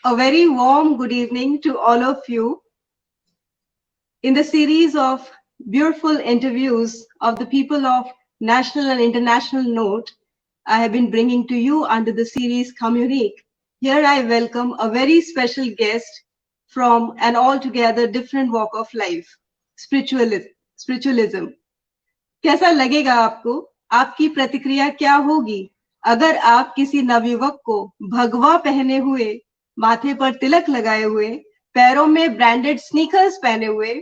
A very warm good evening to all of you. In the series of beautiful interviews of the people of national and international note, I have been bringing to you under the series Communique. Here I welcome a very special guest from an altogether different walk of life, spiritualism. कैसा लगेगा आपको? आपकी प्रतिक्रिया क्या होगी अगर आप किसी नवयुवक को भगवा पहने हुए, माथे पर तिलक लगाए हुए, पैरों में ब्रांडेड स्नीकर्स पहने हुए,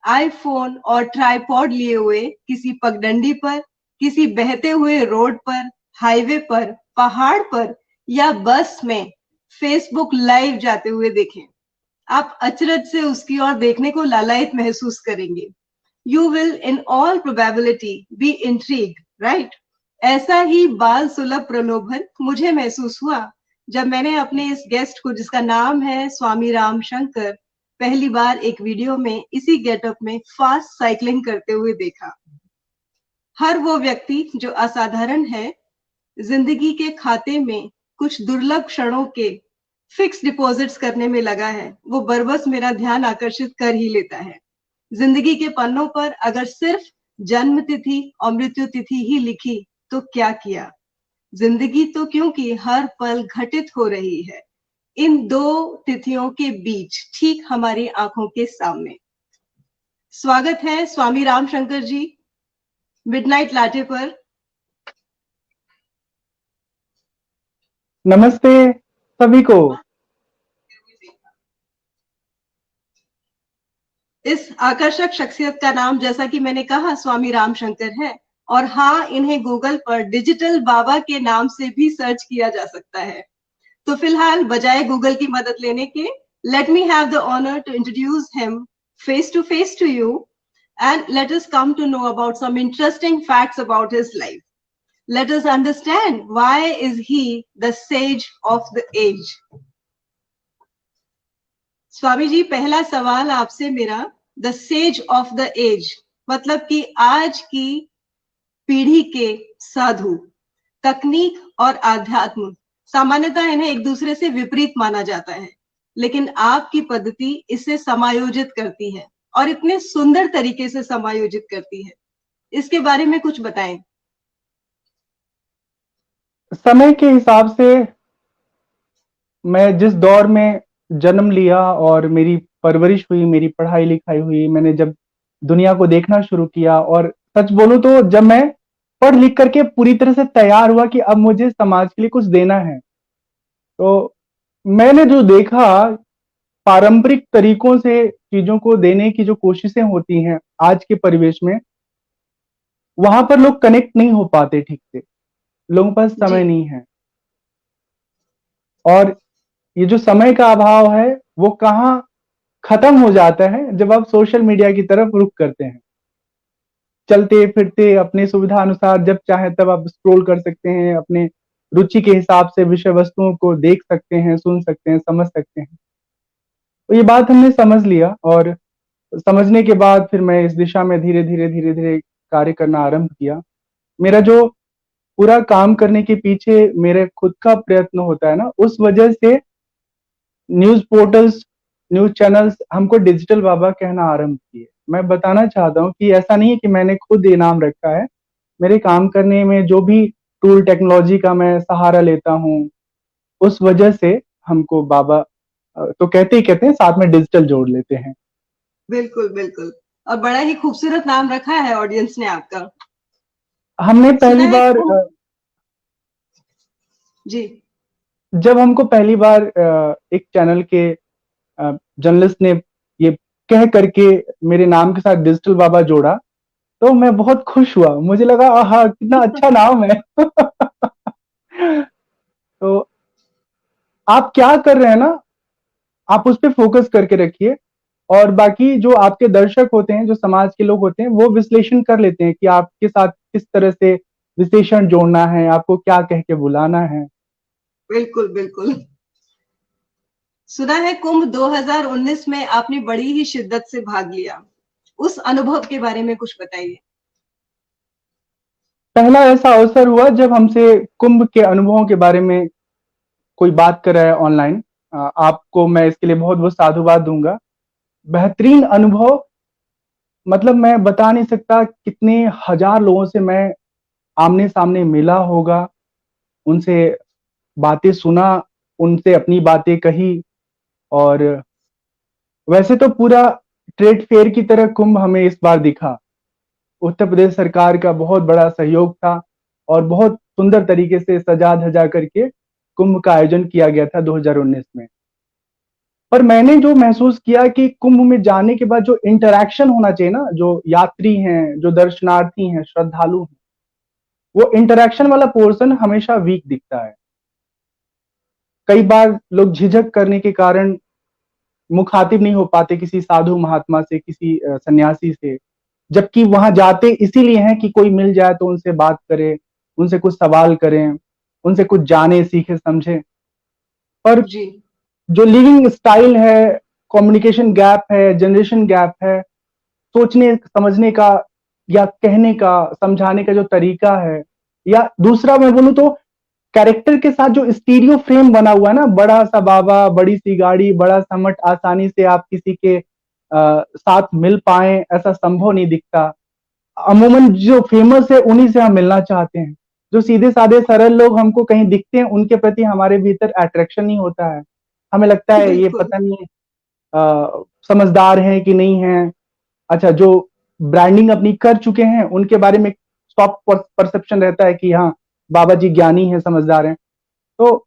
आईफोन और ट्राइपॉड लिए हुए किसी पगडंडी पर, किसी बहते हुए रोड पर, हाईवे पर, पहाड़ पर या बस में फेसबुक लाइव जाते हुए देखें? आप अचरज से उसकी ओर देखने को लालायित महसूस करेंगे. You will in all probability be intrigued, right? ऐसा ही बाल सुलभ प्रलोभन मुझे महसूस हुआ जब मैंने अपने इस गेस्ट को, जिसका नाम है स्वामी राम शंकर, पहली बार एक वीडियो में इसी गेटअप में फास्ट साइकिलिंग करते हुए देखा. हर वो व्यक्ति जो असाधारण है, जिंदगी के खाते में कुछ दुर्लभ क्षणों के फिक्स डिपॉजिट्स करने में लगा है, वो बरबस मेरा ध्यान आकर्षित कर ही लेता है. जिंदगी के पन्नों पर अगर सिर्फ जन्म तिथि और मृत्यु तिथि ही लिखी तो क्या किया? जिंदगी तो क्योंकि हर पल घटित हो रही है इन दो तिथियों के बीच, ठीक हमारी आंखों के सामने. स्वागत है स्वामी राम शंकर जी, मिडनाइट लाटे पर. नमस्ते सभी को. इस आकर्षक शख्सियत का नाम, जैसा कि मैंने कहा, स्वामी राम शंकर है. और हाँ, इन्हें गूगल पर डिजिटल बाबा के नाम से भी सर्च किया जा सकता है. तो फिलहाल बजाय गूगल की मदद लेने के, let me have the honour to introduce him face to you and let us come to know about some interesting facts about his life. Let us understand why is he the sage of the age. Swami ji, पहला सवाल आपसे मेरा, the sage of the age मतलब कि आज की पीढ़ी के साधु. तकनीक और आध्यात्म सामान्यतः इन्हें एक दूसरे से विपरीत माना जाता है, लेकिन आपकी पद्धति इसे समायोजित करती है और इतने सुंदर तरीके से समायोजित करती है. इसके बारे में कुछ बताएं. समय के हिसाब से मैं जिस दौर में जन्म लिया और मेरी परवरिश हुई, मेरी पढ़ाई लिखाई हुई, मैंने जब दुनिया को देखना शुरू किया, और सच बोलूं तो जब मैं पढ़ लिख करके पूरी तरह से तैयार हुआ कि अब मुझे समाज के लिए कुछ देना है, तो मैंने जो देखा, पारंपरिक तरीकों से चीजों को देने की जो कोशिशें होती हैं आज के परिवेश में, वहां पर लोग कनेक्ट नहीं हो पाते ठीक से. लोगों के पास समय नहीं है, और ये जो समय का अभाव है वो कहाँ खत्म हो जाता है जब आप सोशल मीडिया की तरफ रुख करते हैं. चलते फिरते अपने सुविधा अनुसार जब चाहे तब आप स्क्रॉल कर सकते हैं, अपने रुचि के हिसाब से विषय वस्तुओं को देख सकते हैं, सुन सकते हैं, समझ सकते हैं. तो ये बात हमने समझ लिया, और समझने के बाद फिर मैं इस दिशा में धीरे धीरे कार्य करना आरंभ किया. मेरा जो पूरा काम करने के पीछे मेरे खुद का प्रयत्न होता है ना, उस वजह से न्यूज पोर्टल्स, न्यूज चैनल्स हमको डिजिटल बाबा कहना आरंभ किए. मैं बताना चाहता हूँ कि ऐसा नहीं है कि मैंने खुद ये नाम रखा है. मेरे काम करने में जो भी टूल टेक्नोलॉजी का मैं सहारा लेता हूँ, उस वजह से हमको बाबा तो कहते हैं, साथ में डिजिटल जोड़ लेते हैं. बिल्कुल बिल्कुल, और बड़ा ही खूबसूरत नाम रखा है ऑडियंस ने आपका. हमने पहली बार जी, जब हमको पहली बार एक चैनल के जर्नलिस्ट ने ये कह करके मेरे नाम के साथ डिजिटल बाबा जोड़ा, तो मैं बहुत खुश हुआ. मुझे लगा आहा कितना अच्छा नाम है. तो आप क्या कर रहे हैं ना, आप उस पर फोकस करके रखिए, और बाकी जो आपके दर्शक होते हैं, जो समाज के लोग होते हैं, वो विश्लेषण कर लेते हैं कि आपके साथ किस तरह से विशेषण जोड़ना है, आपको क्या कह के बुलाना है. बिल्कुल बिल्कुल. सुना है कुंभ 2019 में आपने बड़ी ही शिद्दत से भाग लिया. उस अनुभव के बारे में कुछ बताइए. पहला ऐसा अवसर हुआ जब हमसे कुंभ के अनुभवों के बारे में कोई बात कर रहा है ऑनलाइन, आपको मैं इसके लिए बहुत बहुत साधुवाद दूंगा। बेहतरीन अनुभव, मतलब मैं बता नहीं सकता कितने हजार लोगों से मैं आमने सामने मिला होगा, उनसे बातें सुना, उनसे अपनी बातें कही। और वैसे तो पूरा ट्रेड फेयर की तरह कुंभ हमें इस बार दिखा। उत्तर प्रदेश सरकार का बहुत बड़ा सहयोग था और बहुत सुंदर तरीके से सजा धजा करके कुंभ का आयोजन किया गया था 2019 में। पर मैंने जो महसूस किया कि कुंभ में जाने के बाद जो इंटरेक्शन होना चाहिए ना, जो यात्री हैं, जो दर्शनार्थी हैं, श्रद्धालु हैं, वो इंटरेक्शन वाला पोर्शन हमेशा वीक दिखता है। कई बार लोग झिझक करने के कारण मुखातिब नहीं हो पाते किसी साधु महात्मा से, किसी सन्यासी से, जबकि वहां जाते इसीलिए हैं कि कोई मिल जाए तो उनसे बात करें, उनसे कुछ सवाल करें, उनसे कुछ जाने, सीखे, समझे। पर जी जो लिविंग स्टाइल है, कम्युनिकेशन गैप है, जनरेशन गैप है, सोचने समझने का या कहने का, समझाने का जो तरीका है, या दूसरा मैं बोलूं तो कैरेक्टर के साथ जो स्टीरियो फ्रेम बना हुआ है ना, बड़ा सा बाबा, बड़ी सी गाड़ी, बड़ा सा मठ, आसानी से आप किसी के साथ मिल पाए ऐसा संभव नहीं दिखता। अमूमन जो फेमस है उन्हीं से हम मिलना चाहते हैं। जो सीधे साधे सरल लोग हमको कहीं दिखते हैं, उनके प्रति हमारे भीतर अट्रैक्शन नहीं होता है। हमें लगता है ये बिल्कुल। पता नहीं समझदार है कि नहीं है। अच्छा, जो ब्रांडिंग अपनी कर चुके हैं उनके बारे में सॉफ्ट परसेप्शन रहता है कि हाँ, बाबा जी ज्ञानी है, समझदार हैं। तो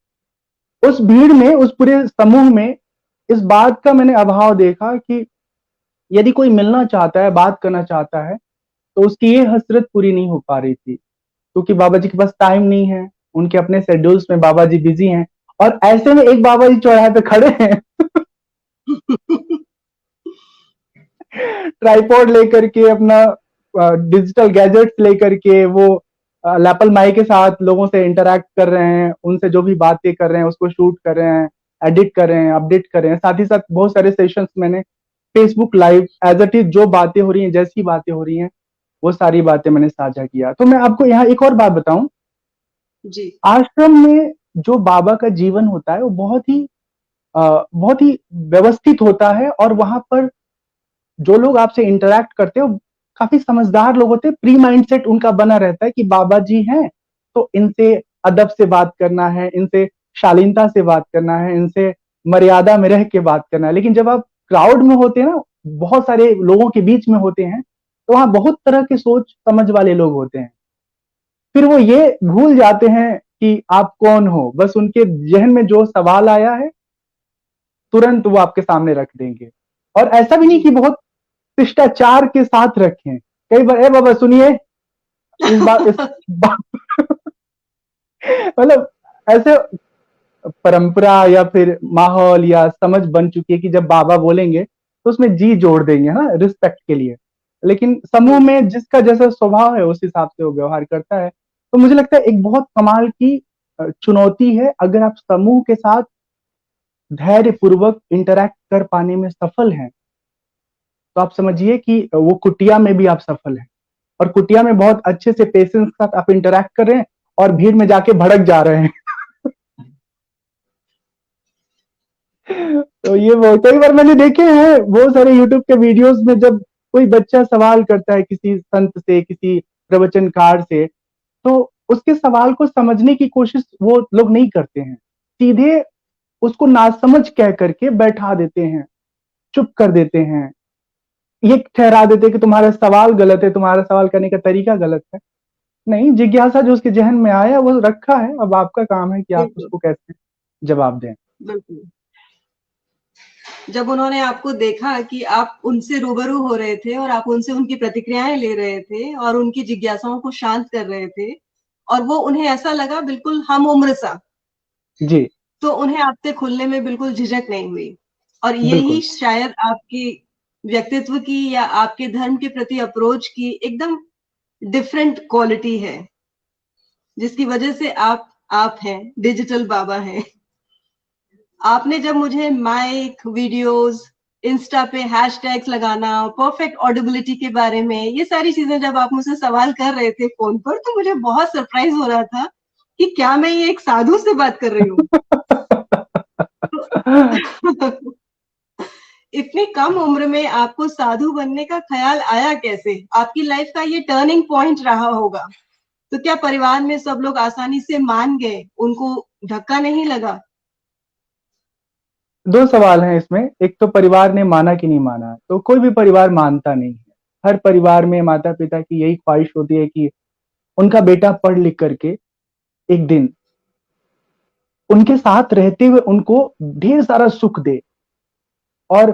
उस भीड़ में, उस पूरे समूह में इस बात का मैंने अभाव देखा कि यदि कोई मिलना चाहता है, बात करना चाहता है, तो उसकी ये हसरत पूरी नहीं हो पा रही थी, क्योंकि बाबा जी के पास टाइम नहीं है, उनके अपने शेड्यूल्स में बाबा जी बिजी हैं। और ऐसे में एक बाबा जी चौराहे पे खड़े हैं ट्राइपॉड लेकर के, अपना डिजिटल गैजेट्स लेकर के, वो लैपल माई के साथ लोगों से इंटरैक्ट कर रहे हैं, उनसे जो भी बातें कर रहे हैं उसको शूट कर रहे हैं, एडिट कर रहे हैं, अपडेट कर रहे हैं। साथ ही साथ बहुत सारे सेशंस मैंने Facebook live as it is, जो बातें हो रही हैं, जैसी बातें हो रही हैं, वो सारी बातें मैंने साझा किया। तो मैं आपको यहाँ एक और बात बताऊं, जी आश्रम में जो बाबा का जीवन होता है वो बहुत ही व्यवस्थित होता है। और वहां पर जो लोग आपसे इंटरेक्ट करते हैं वो काफी समझदार लोग होते हैं। प्री माइंडसेट उनका बना रहता है कि बाबा जी हैं तो इनसे अदब से बात करना है, इनसे शालीनता से बात करना है, इनसे मर्यादा में रह के बात करना है। लेकिन जब आप क्राउड में होते हैं ना, बहुत सारे लोगों के बीच में होते हैं, तो वहां बहुत तरह के सोच समझ वाले लोग होते हैं। फिर वो ये भूल जाते हैं कि आप कौन हो, बस उनके जहन में जो सवाल आया है तुरंत वो आपके सामने रख देंगे। और ऐसा भी नहीं जी कि बहुत शिष्टाचार के साथ रखें। कई बार, ए बाबा सुनिए, इस बात मतलब ऐसे परंपरा या फिर माहौल या समझ बन चुकी है कि जब बाबा बोलेंगे तो उसमें जी जोड़ देंगे, है ना, रिस्पेक्ट के लिए। लेकिन समूह बिल्कुल। में जिसका जैसा स्वभाव है उस हिसाब से वो व्यवहार करता है। तो मुझे लगता है एक बहुत कमाल की चुनौती है, अगर आप समूह के साथ धैर्य पूर्वक इंटरैक्ट कर पाने में सफल हैं, तो आप समझिए कि वो कुटिया में भी आप सफल हैं। और कुटिया में बहुत अच्छे से पेशेंस के साथ आप इंटरैक्ट कर रहे हैं और भीड़ में जाके भड़क जा रहे हैं तो ये वो कई बार मैंने देखे हैं बहुत सारे यूट्यूब के वीडियोस में, जब कोई बच्चा सवाल करता है किसी संत से, किसी प्रवचनकार से, तो उसके सवाल को समझने की कोशिश वो लोग नहीं करते हैं, सीधे उसको नासमझ कह करके बैठा देते हैं, चुप कर देते हैं, ये ठहरा देते हैं कि तुम्हारा सवाल गलत है, तुम्हारा सवाल करने का तरीका गलत है। नहीं, जिज्ञासा जो उसके जहन में आया वो रखा है, अब आपका काम है कि आप बिल्कुल। उसको कैसे जवाब दें। बिल्कुल। जब उन्होंने आपको देखा कि आप उनसे रूबरू हो रहे थे और आप उनसे उनकी प्रतिक्रियाएं ले रहे थे और उनकी जिज्ञासाओं को शांत कर रहे थे, और वो उन्हें ऐसा लगा बिल्कुल हम उम्र सा, जी तो उन्हें आपसे खुलने में बिल्कुल झिझक नहीं हुई। और यही बिल्कुल। शायद आपकी व्यक्तित्व की या आपके धर्म के प्रति अप्रोच की एकदम डिफरेंट क्वालिटी है, जिसकी वजह से आप हैं, डिजिटल बाबा हैं। आपने जब मुझे माइक, वीडियोस, इंस्टा पे हैशटैग्स लगाना, परफेक्ट ऑडिबिलिटी के बारे में, ये सारी चीजें जब आप मुझसे सवाल कर रहे थे फोन पर, तो मुझे बहुत सरप्राइज हो रहा था कि क्या मैं ये एक साधु से बात कर रही हूँ। तो इतनी कम उम्र में आपको साधु बनने का ख्याल आया कैसे? आपकी लाइफ का ये टर्निंग पॉइंट रहा होगा। तो क्या परिवार में सब लोग आसानी से मान गए? उनको धक्का नहीं लगा? दो सवाल हैं इसमें। एक तो परिवार ने माना कि नहीं माना, तो कोई भी परिवार मानता नहीं है। हर परिवार में माता पिता की यही ख्वाहिश होती है कि उनका बेटा पढ़ लिख करके एक दिन उनके साथ रहते हुए उनको ढेर सारा सुख दे। और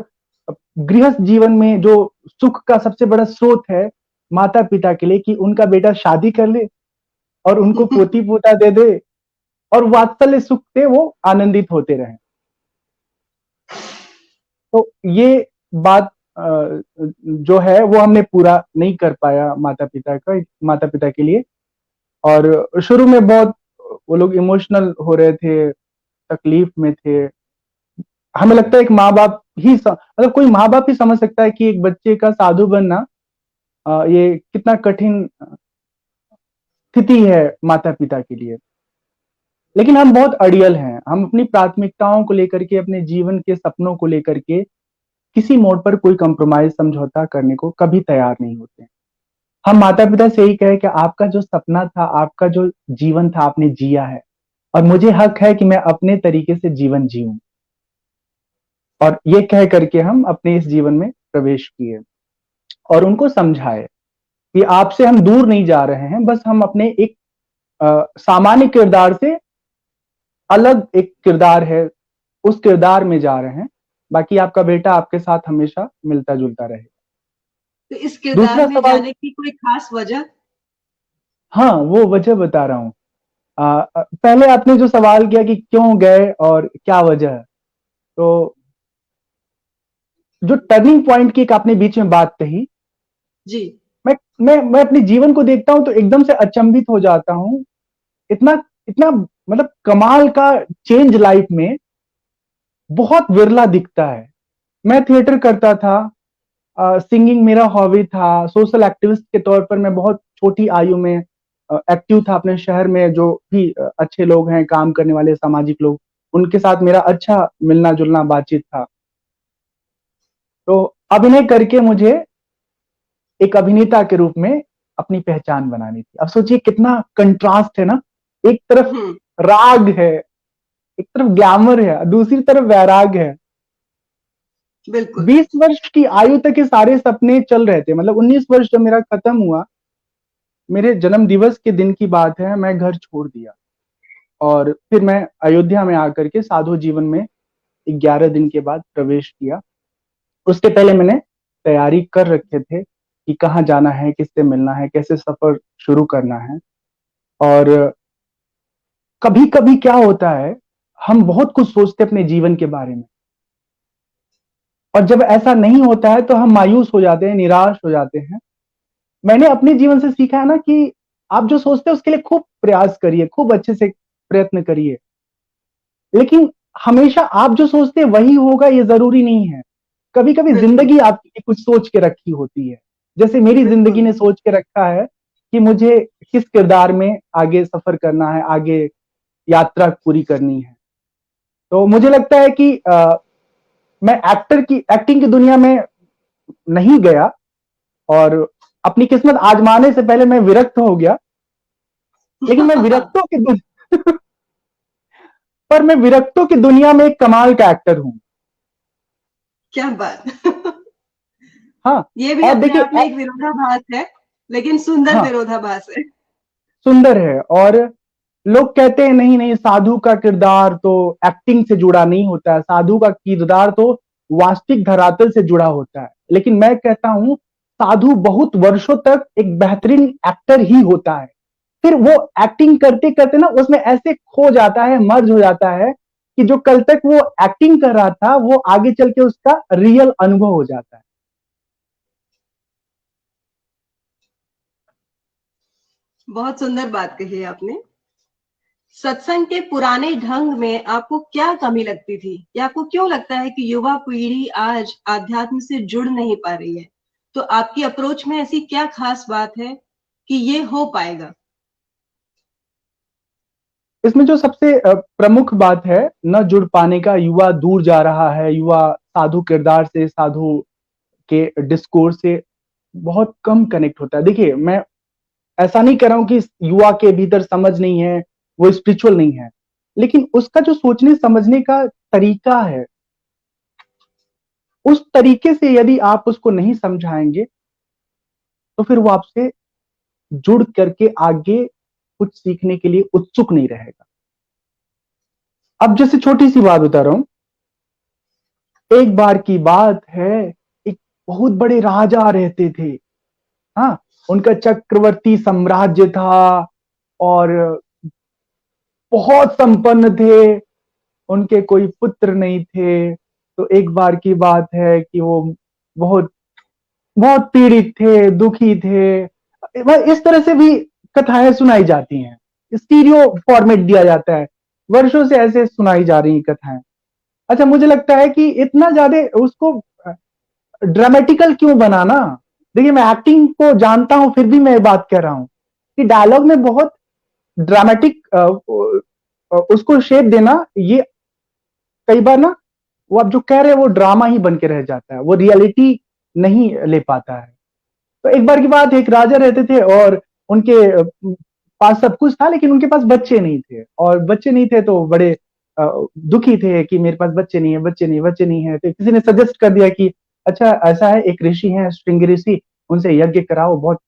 गृहस्थ जीवन में जो सुख का सबसे बड़ा स्रोत है माता पिता के लिए, कि उनका बेटा शादी कर ले और उनको पोती पोता दे दे और वात्सल्य सुख से वो आनंदित होते रहें। तो ये बात जो है वो हमने पूरा नहीं कर पाया माता पिता के लिए। और शुरू में बहुत वो लोग इमोशनल हो रहे थे, तकलीफ में थे। हमें लगता है एक माँ बाप ही मतलब कोई माँ बाप ही समझ सकता है कि एक बच्चे का साधु बनना ये कितना कठिन स्थिति है माता पिता के लिए। लेकिन हम बहुत अड़ियल हैं। हम अपनी प्राथमिकताओं को लेकर के, अपने जीवन के सपनों को लेकर के किसी मोड़ पर कोई कंप्रोमाइज, समझौता करने को कभी तैयार नहीं होते। हम माता पिता से यही कहे कि आपका जो सपना था, आपका जो जीवन था, आपने जिया है और मुझे हक है कि मैं अपने तरीके से जीवन जीऊं। और ये कह करके हम अपने इस जीवन में प्रवेश किए और उनको समझाए कि आपसे हम दूर नहीं जा रहे हैं, बस हम अपने एक सामान्य किरदार से अलग एक किरदार है, उस किरदार में जा रहे हैं। बाकी आपका बेटा आपके साथ हमेशा मिलता जुलता रहे। तो इस किरदार दूसरा में सवाल, जाने की कोई खास वजह? हाँ वो वजह बता रहा हूँ। पहले आपने जो सवाल किया कि क्यों गए और क्या वजह है, तो जो टर्निंग पॉइंट की एक आपने बीच में बात कही, जी। मैं अपने जीवन को देखता हूं तो एकदम से अचंभित हो जाता हूं। इतना इतना मतलब कमाल का चेंज लाइफ में बहुत विरला दिखता है। मैं थिएटर करता था, सिंगिंग मेरा हॉबी था, सोशल एक्टिविस्ट के तौर पर मैं बहुत छोटी आयु में एक्टिव था अपने शहर में। जो भी अच्छे लोग हैं, काम करने वाले सामाजिक लोग, उनके साथ मेरा अच्छा मिलना जुलना बातचीत था। तो अभिनय करके मुझे एक अभिनेता के रूप में अपनी पहचान बनानी थी। अब सोचिए कितना कंट्रास्ट है ना। एक तरफ हम्म। राग है, एक तरफ ग्लैमर है, दूसरी तरफ वैराग है। बिल्कुल। 20 वर्ष की आयु तक ये सारे सपने चल रहे थे। मतलब 19 वर्ष जब मेरा खत्म हुआ, मेरे जन्म दिवस के दिन की बात है, मैं घर छोड़ दिया और फिर मैं अयोध्या में आकर के साधु जीवन में 11 दिन के बाद प्रवेश किया। उसके पहले मैंने तैयारी कर रखे थे कि कहाँ जाना है, किससे मिलना है, कैसे सफर शुरू करना है। और कभी कभी क्या होता है, हम बहुत कुछ सोचते हैं अपने जीवन के बारे में और जब ऐसा नहीं होता है तो हम मायूस हो जाते हैं, निराश हो जाते हैं। मैंने अपने जीवन से सीखा है ना कि आप जो सोचते हैं उसके लिए खूब प्रयास करिए, खूब अच्छे से प्रयत्न करिए, लेकिन हमेशा आप जो सोचते हैं वही होगा ये जरूरी नहीं है। कभी कभी बिल्कुल। जिंदगी आपकी कुछ सोच के रखी होती है। जैसे मेरी जिंदगी बिल्कुल। ने सोच के रखा है कि मुझे किस किरदार में आगे सफर करना है, आगे यात्रा पूरी करनी है। तो मुझे लगता है कि मैं एक्टिंग की दुनिया में नहीं गया और अपनी किस्मत आजमाने से पहले मैं विरक्त हो गया। लेकिन मैं विरक्तों की पर मैं विरक्तों की दुनिया में एक कमाल का एक्टर हूं। क्या बात! हाँ। ये भी और अपने देखिए आप में एक विरोधाभास है, लेकिन सुंदर हाँ, विरोधाभास है। सुंदर है। और लोग कहते हैं नहीं नहीं, साधु का किरदार तो एक्टिंग से जुड़ा नहीं होता है, साधु का किरदार तो वास्तविक धरातल से जुड़ा होता है। लेकिन मैं कहता हूं साधु बहुत वर्षों तक एक बेहतरीन एक्टर ही होता है। फिर वो एक्टिंग करते करते ना उसमें ऐसे खो जाता है, मर्ज हो जाता है कि जो कल तक वो एक्टिंग कर रहा था वो आगे चल के उसका रियल अनुभव हो जाता है। बहुत सुंदर बात कही है आपने। सत्संग के पुराने ढंग में आपको क्या कमी लगती थी, या आपको क्यों लगता है कि युवा पीढ़ी आज आध्यात्म से जुड़ नहीं पा रही है? तो आपकी अप्रोच में ऐसी क्या खास बात है कि ये हो पाएगा? इसमें जो सबसे प्रमुख बात है, न जुड़ पाने का, युवा दूर जा रहा है, युवा साधु किरदार से, साधु के डिस्कोर्स से बहुत कम कनेक्ट होता है। देखिए, मैं ऐसा नहीं कह रहा हूं कि इस युवा के भीतर समझ नहीं है, वो स्पिरिचुअल नहीं है, लेकिन उसका जो सोचने समझने का तरीका है, उस तरीके से यदि आप उसको नहीं समझाएंगे, तो फिर वो आपसे जुड़ करके आगे कुछ सीखने के लिए उत्सुक नहीं रहेगा। अब जैसे छोटी सी बात बता रहा हूं, एक बार की बात है, एक बहुत बड़े राजा रहते थे। हाँ, उनका चक्रवर्ती साम्राज्य था और बहुत संपन्न थे, उनके कोई पुत्र नहीं थे। तो एक बार की बात है कि वो बहुत बहुत पीड़ित थे, दुखी थे। इस तरह से भी कथाएं सुनाई जाती हैं, स्टीरियो फॉर्मेट दिया जाता है, वर्षों से ऐसे सुनाई जा रही कथाएं। अच्छा, मुझे लगता है कि इतना ज्यादा उसको ड्रामेटिकल क्यों बनाना। देखिए, मैं एक्टिंग को जानता हूं, फिर भी मैं ये बात कह रहा हूं कि डायलॉग में बहुत ड्रामेटिक उसको शेप देना, ये कई बार ना, वो आप जो कह रहे हैं वो ड्रामा ही बन के रह जाता है, वो रियलिटी नहीं ले पाता है। तो एक बार की बात, एक राजा रहते थे और उनके पास सब कुछ था, लेकिन उनके पास बच्चे नहीं थे, और बच्चे नहीं थे तो बड़े दुखी थे कि मेरे पास बच्चे नहीं है, बच्चे नहीं, बच्चे नहीं है। तो किसी ने सजेस्ट कर दिया कि अच्छा, ऐसा है, एक ऋषि है, श्रृंगी ऋषि, उनसे यज्ञ कराओ, बहुत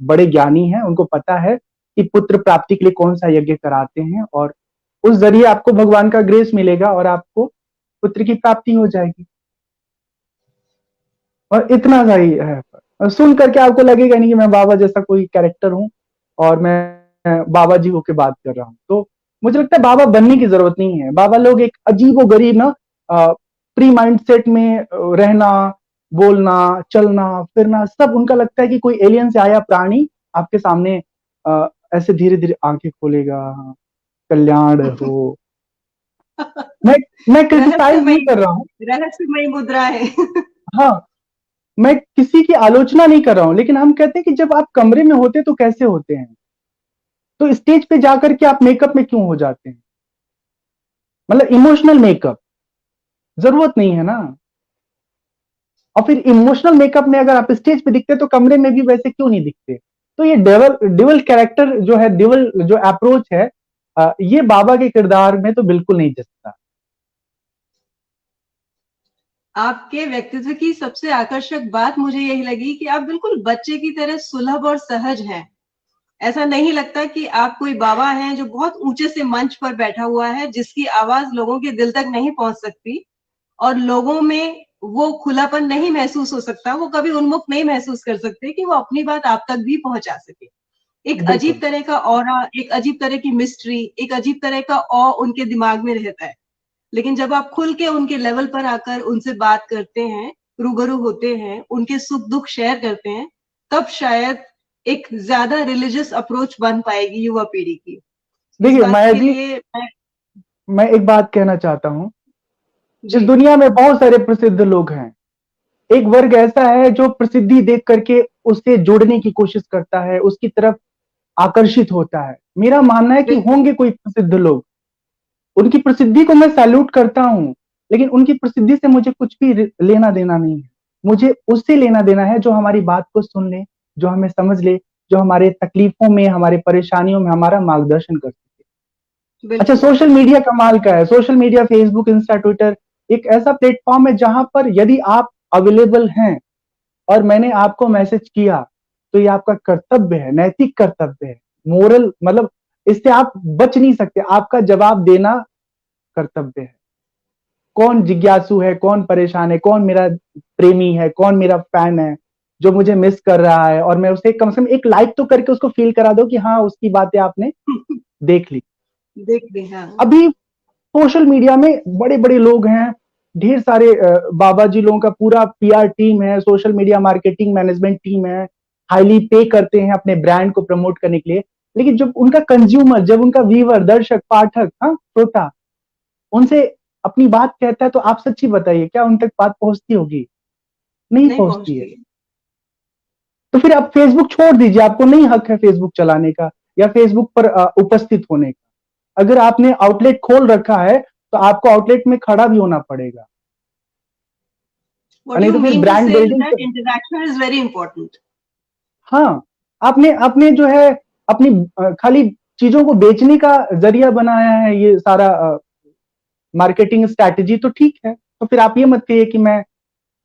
बड़े ज्ञानी हैं, उनको पता है कि पुत्र प्राप्ति के लिए कौन सा यज्ञ कराते हैं, और उस जरिए आपको भगवान का ग्रेस मिलेगा और आपको पुत्र की प्राप्ति हो जाएगी। और इतना सा ही है। सुन करके आपको लगेगा नहीं कि मैं बाबा जैसा कोई कैरेक्टर हूं और मैं बाबा जी होके बात कर रहा हूं। तो मुझे लगता है बाबा बनने की जरूरत नहीं है। बाबा लोग एक अजीब व गरीब ना प्री माइंडसेट में रहना, बोलना, चलना फिरना, सब उनका लगता है कि कोई एलियन से आया प्राणी आपके सामने ऐसे धीरे धीरे आंखें खोलेगा, कल्याण हो। मैं मैं क्रिटिसाइज नहीं रहस्यमयी, कर रहा हूँ। रहस्यमयी मुद्रा है। हाँ, मैं किसी की आलोचना नहीं कर रहा हूं, लेकिन हम कहते हैं कि जब आप कमरे में होते तो कैसे होते हैं, तो स्टेज पे जाकर के आप मेकअप में क्यों हो जाते हैं? मतलब इमोशनल मेकअप जरूरत नहीं है ना। और फिर इमोशनल मेकअप में अगर आप स्टेज पे दिखते तो कमरे में भी वैसे क्यों नहीं दिखते? तो ये डिवल कैरेक्टर जो है, डिवल जो अप्रोच है, ये बाबा के किरदार में तो बिल्कुल नहीं जचता। आपके व्यक्तित्व की सबसे आकर्षक बात मुझे यही लगी कि आप बिल्कुल बच्चे की तरह सुलभ और सहज हैं। ऐसा नहीं लगता कि आप कोई बाबा हैं जो बहुत ऊंचे से मंच पर बैठा हुआ है, जिसकी आवाज लोगों के दिल तक नहीं पहुंच सकती और लोगों में वो खुलापन नहीं महसूस हो सकता, वो कभी उन्मुख नहीं महसूस कर सकते कि वो अपनी बात आप तक भी पहुंचा सके। एक अजीब बिल्कुल। तरह का ऑरा, एक अजीब तरह की मिस्ट्री, एक अजीब तरह का ऑ उनके दिमाग में रहता है। लेकिन जब आप खुल के उनके लेवल पर आकर उनसे बात करते हैं, रूबरू होते हैं, उनके सुख दुख शेयर करते हैं, तब शायद एक ज्यादा रिलीजियस अप्रोच बन पाएगी युवा पीढ़ी की। इस देखिए, बात के लिए मैं एक बात कहना चाहता हूं। इस जी दुनिया में बहुत सारे प्रसिद्ध लोग हैं। एक वर्ग ऐसा है जो प्रसिद्धि देख करके उससे जुड़ने की कोशिश करता है, उसकी तरफ आकर्षित होता है। मेरा मानना है कि बिल्कुल। होंगे कोई प्रसिद्ध लोग, उनकी प्रसिद्धि को मैं सैल्यूट करता हूं, लेकिन उनकी प्रसिद्धि से मुझे कुछ भी लेना देना नहीं है। मुझे उससे लेना देना है जो हमारी बात को सुन ले, जो हमें समझ ले, जो हमारे तकलीफों में, हमारे परेशानियों में हमारा मार्गदर्शन कर सके। अच्छा, बिल्कुल। सोशल मीडिया कमाल का है। Social media, Facebook, Insta, Twitter एक ऐसा प्लेटफॉर्म है जहां पर यदि आप अवेलेबल हैं और मैंने आपको मैसेज किया, तो ये आपका कर्तव्य है, नैतिक कर्तव्य है, मोरल, मतलब इससे आप बच नहीं सकते, आपका जवाब देना कर्तव्य है। कौन जिज्ञासु है, कौन परेशान है, कौन मेरा प्रेमी है, कौन मेरा फैन है जो मुझे मिस कर रहा है, और मैं उसे कम से कम एक लाइक तो करके उसको फील करा दो कि हाँ, उसकी बातें आपने देख ली। देख दे, हाँ। अभी सोशल मीडिया में बड़े बड़े लोग हैं, ढेर सारे बाबा जी लोगों का पूरा पीआर टीम है, social media marketing management team है, हाईली पे करते हैं अपने ब्रांड को प्रमोट करने के लिए। लेकिन जब उनका कंज्यूमर, जब उनका व्यूअर, दर्शक, पाठक, हाँ, श्रोता उनसे अपनी बात कहता है, तो आप सच्ची बताइए, क्या उन तक बात पहुंचती होगी? नहीं नहीं पहुंचती है। पहुंचती है। तो फिर आप फेसबुक छोड़ दीजिए, आपको नहीं हक है फेसबुक चलाने का या फेसबुक पर उपस्थित होने का। अगर आपने आउटलेट खोल रखा है तो आपको आउटलेट में खड़ा भी होना पड़ेगा, What नहीं you तो फिर mean to brand say is building. that interaction is very important. हाँ, आपने आपने जो है अपनी खाली चीजों को बेचने का जरिया बनाया है ये सारा मार्केटिंग स्ट्रैटेजी, तो ठीक है। तो फिर आप ये मत कहिए कि मैं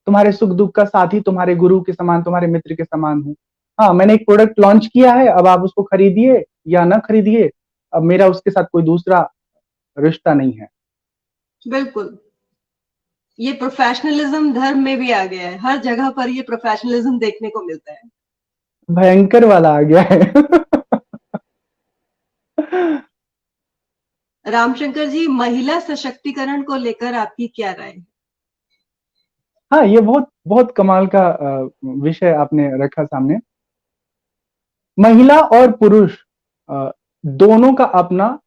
तुम्हारे सुख दुख का साथी, तुम्हारे गुरु के समान, तुम्हारे मित्र के समान हूँ। हाँ, मैंने एक प्रोडक्ट लॉन्च किया है, अब आप उसको खरीदिए या ना खरीदिए, अब मेरा उसके साथ कोई दूसरा रिश्ता नहीं है। बिल्कुल, ये प्रोफेशनलिज्म धर्म में भी आ गया है, हर जगह पर ये प्रोफेशनलिज्म देखने को मिलता है। भयंकर वाला आ गया है। रामशंकर जी, महिला सशक्तिकरण को लेकर आपकी क्या राय है? हाँ, ये बहुत बहुत कमाल का विषय आपने रखा सामने। महिला और पुरुष दोनों का अपना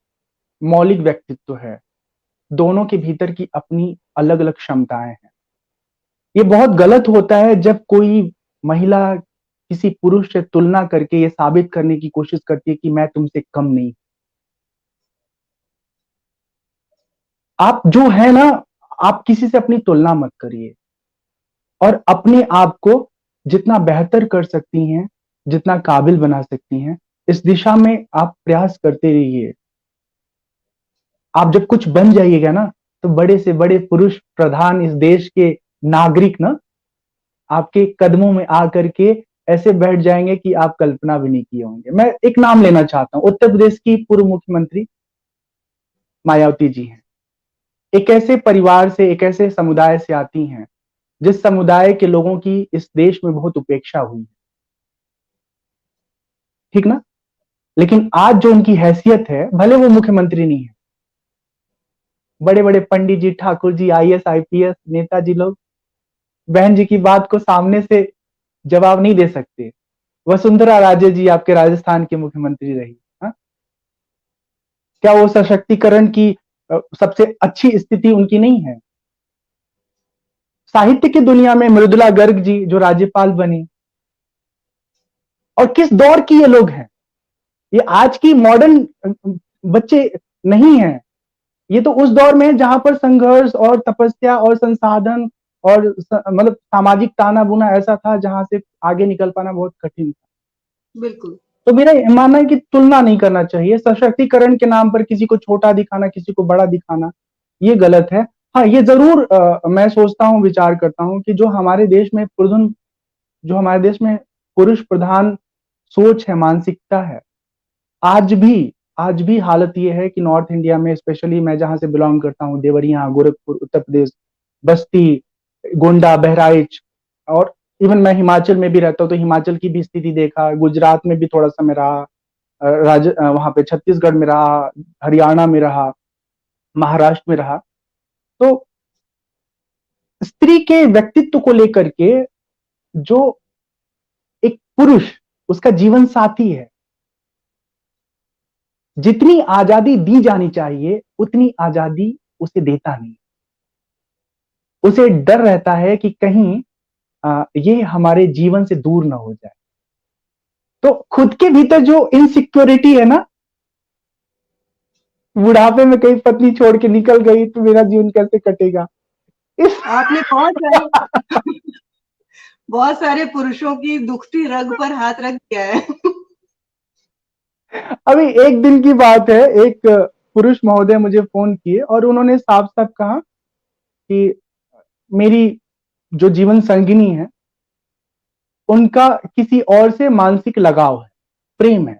मौलिक व्यक्तित्व है, दोनों के भीतर की अपनी अलग अलग क्षमताएं हैं। ये बहुत गलत होता है जब कोई महिला किसी पुरुष से तुलना करके ये साबित करने की कोशिश करती है कि मैं तुमसे कम नहीं। आप जो है ना, आप किसी से अपनी तुलना मत करिए, और अपने आप को जितना बेहतर कर सकती हैं, जितना काबिल बना सकती हैं, इस दिशा में आप प्रयास करते रहिए। आप जब कुछ बन जाइएगा ना, तो बड़े से बड़े पुरुष प्रधान इस देश के नागरिक ना आपके कदमों में आकर के ऐसे बैठ जाएंगे कि आप कल्पना भी नहीं किए होंगे। मैं एक नाम लेना चाहता हूं, उत्तर प्रदेश की पूर्व मुख्यमंत्री मायावती जी हैं। एक ऐसे परिवार से, एक ऐसे समुदाय से आती हैं जिस समुदाय के लोगों की इस देश में बहुत उपेक्षा हुई है, ठीक ना? लेकिन आज जो उनकी हैसियत है, भले वो मुख्यमंत्री नहीं है, बड़े बड़े पंडित जी, ठाकुर जी, आईएएस आईपीएस नेताजी लोग बहन जी की बात को सामने से जवाब नहीं दे सकते। वसुंधरा राजे जी आपके राजस्थान के मुख्यमंत्री रही, हा? क्या वो सशक्तिकरण की सबसे अच्छी स्थिति उनकी नहीं है? साहित्य की दुनिया में मृदुला गर्ग जी जो राज्यपाल बनी, और किस दौर की ये लोग हैं? ये आज की मॉडर्न बच्चे नहीं हैं, ये तो उस दौर में है जहां पर संघर्ष और तपस्या और संसाधन और मतलब सामाजिक ताना बुना ऐसा था जहां से आगे निकल पाना बहुत कठिन था। बिल्कुल। तो मेरा मानना है कि तुलना नहीं करना चाहिए, सशक्तिकरण के नाम पर किसी को छोटा दिखाना, किसी को बड़ा दिखाना, ये गलत है। हाँ, ये जरूर मैं सोचता हूँ, विचार करता हूँ कि जो हमारे देश में पुरुष प्रधान सोच है, मानसिकता है, आज भी हालत ये है कि नॉर्थ इंडिया में, स्पेशली मैं जहां से बिलोंग करता हूँ, देवरिया, गोरखपुर, उत्तर प्रदेश, बस्ती, गोंडा, बहराइच, और इवन मैं हिमाचल में भी रहता हूँ तो हिमाचल की भी स्थिति देखा, गुजरात में भी थोड़ा समय रहा, वहां पे छत्तीसगढ़ में रहा, हरियाणा में रहा, महाराष्ट्र में रहा। तो स्त्री के व्यक्तित्व को लेकर के जो एक पुरुष उसका जीवन साथी है, जितनी आजादी दी जानी चाहिए उतनी आजादी उसे देता नहीं। उसे डर रहता है कि कहीं ये हमारे जीवन से दूर ना हो जाए। तो खुद के भीतर जो इनसिक्योरिटी है ना, बुढ़ापे में कहीं पत्नी छोड़ के निकल गई तो मेरा जीवन कैसे कटेगा, इस आपने बहुत सारे पुरुषों की दुखती रग पर हाथ रख दिया है। अभी एक दिन की बात है, एक पुरुष महोदय मुझे फोन किए और उन्होंने साफ साफ कहा कि मेरी जो जीवन संगिनी है उनका किसी और से मानसिक लगाव है, प्रेम है।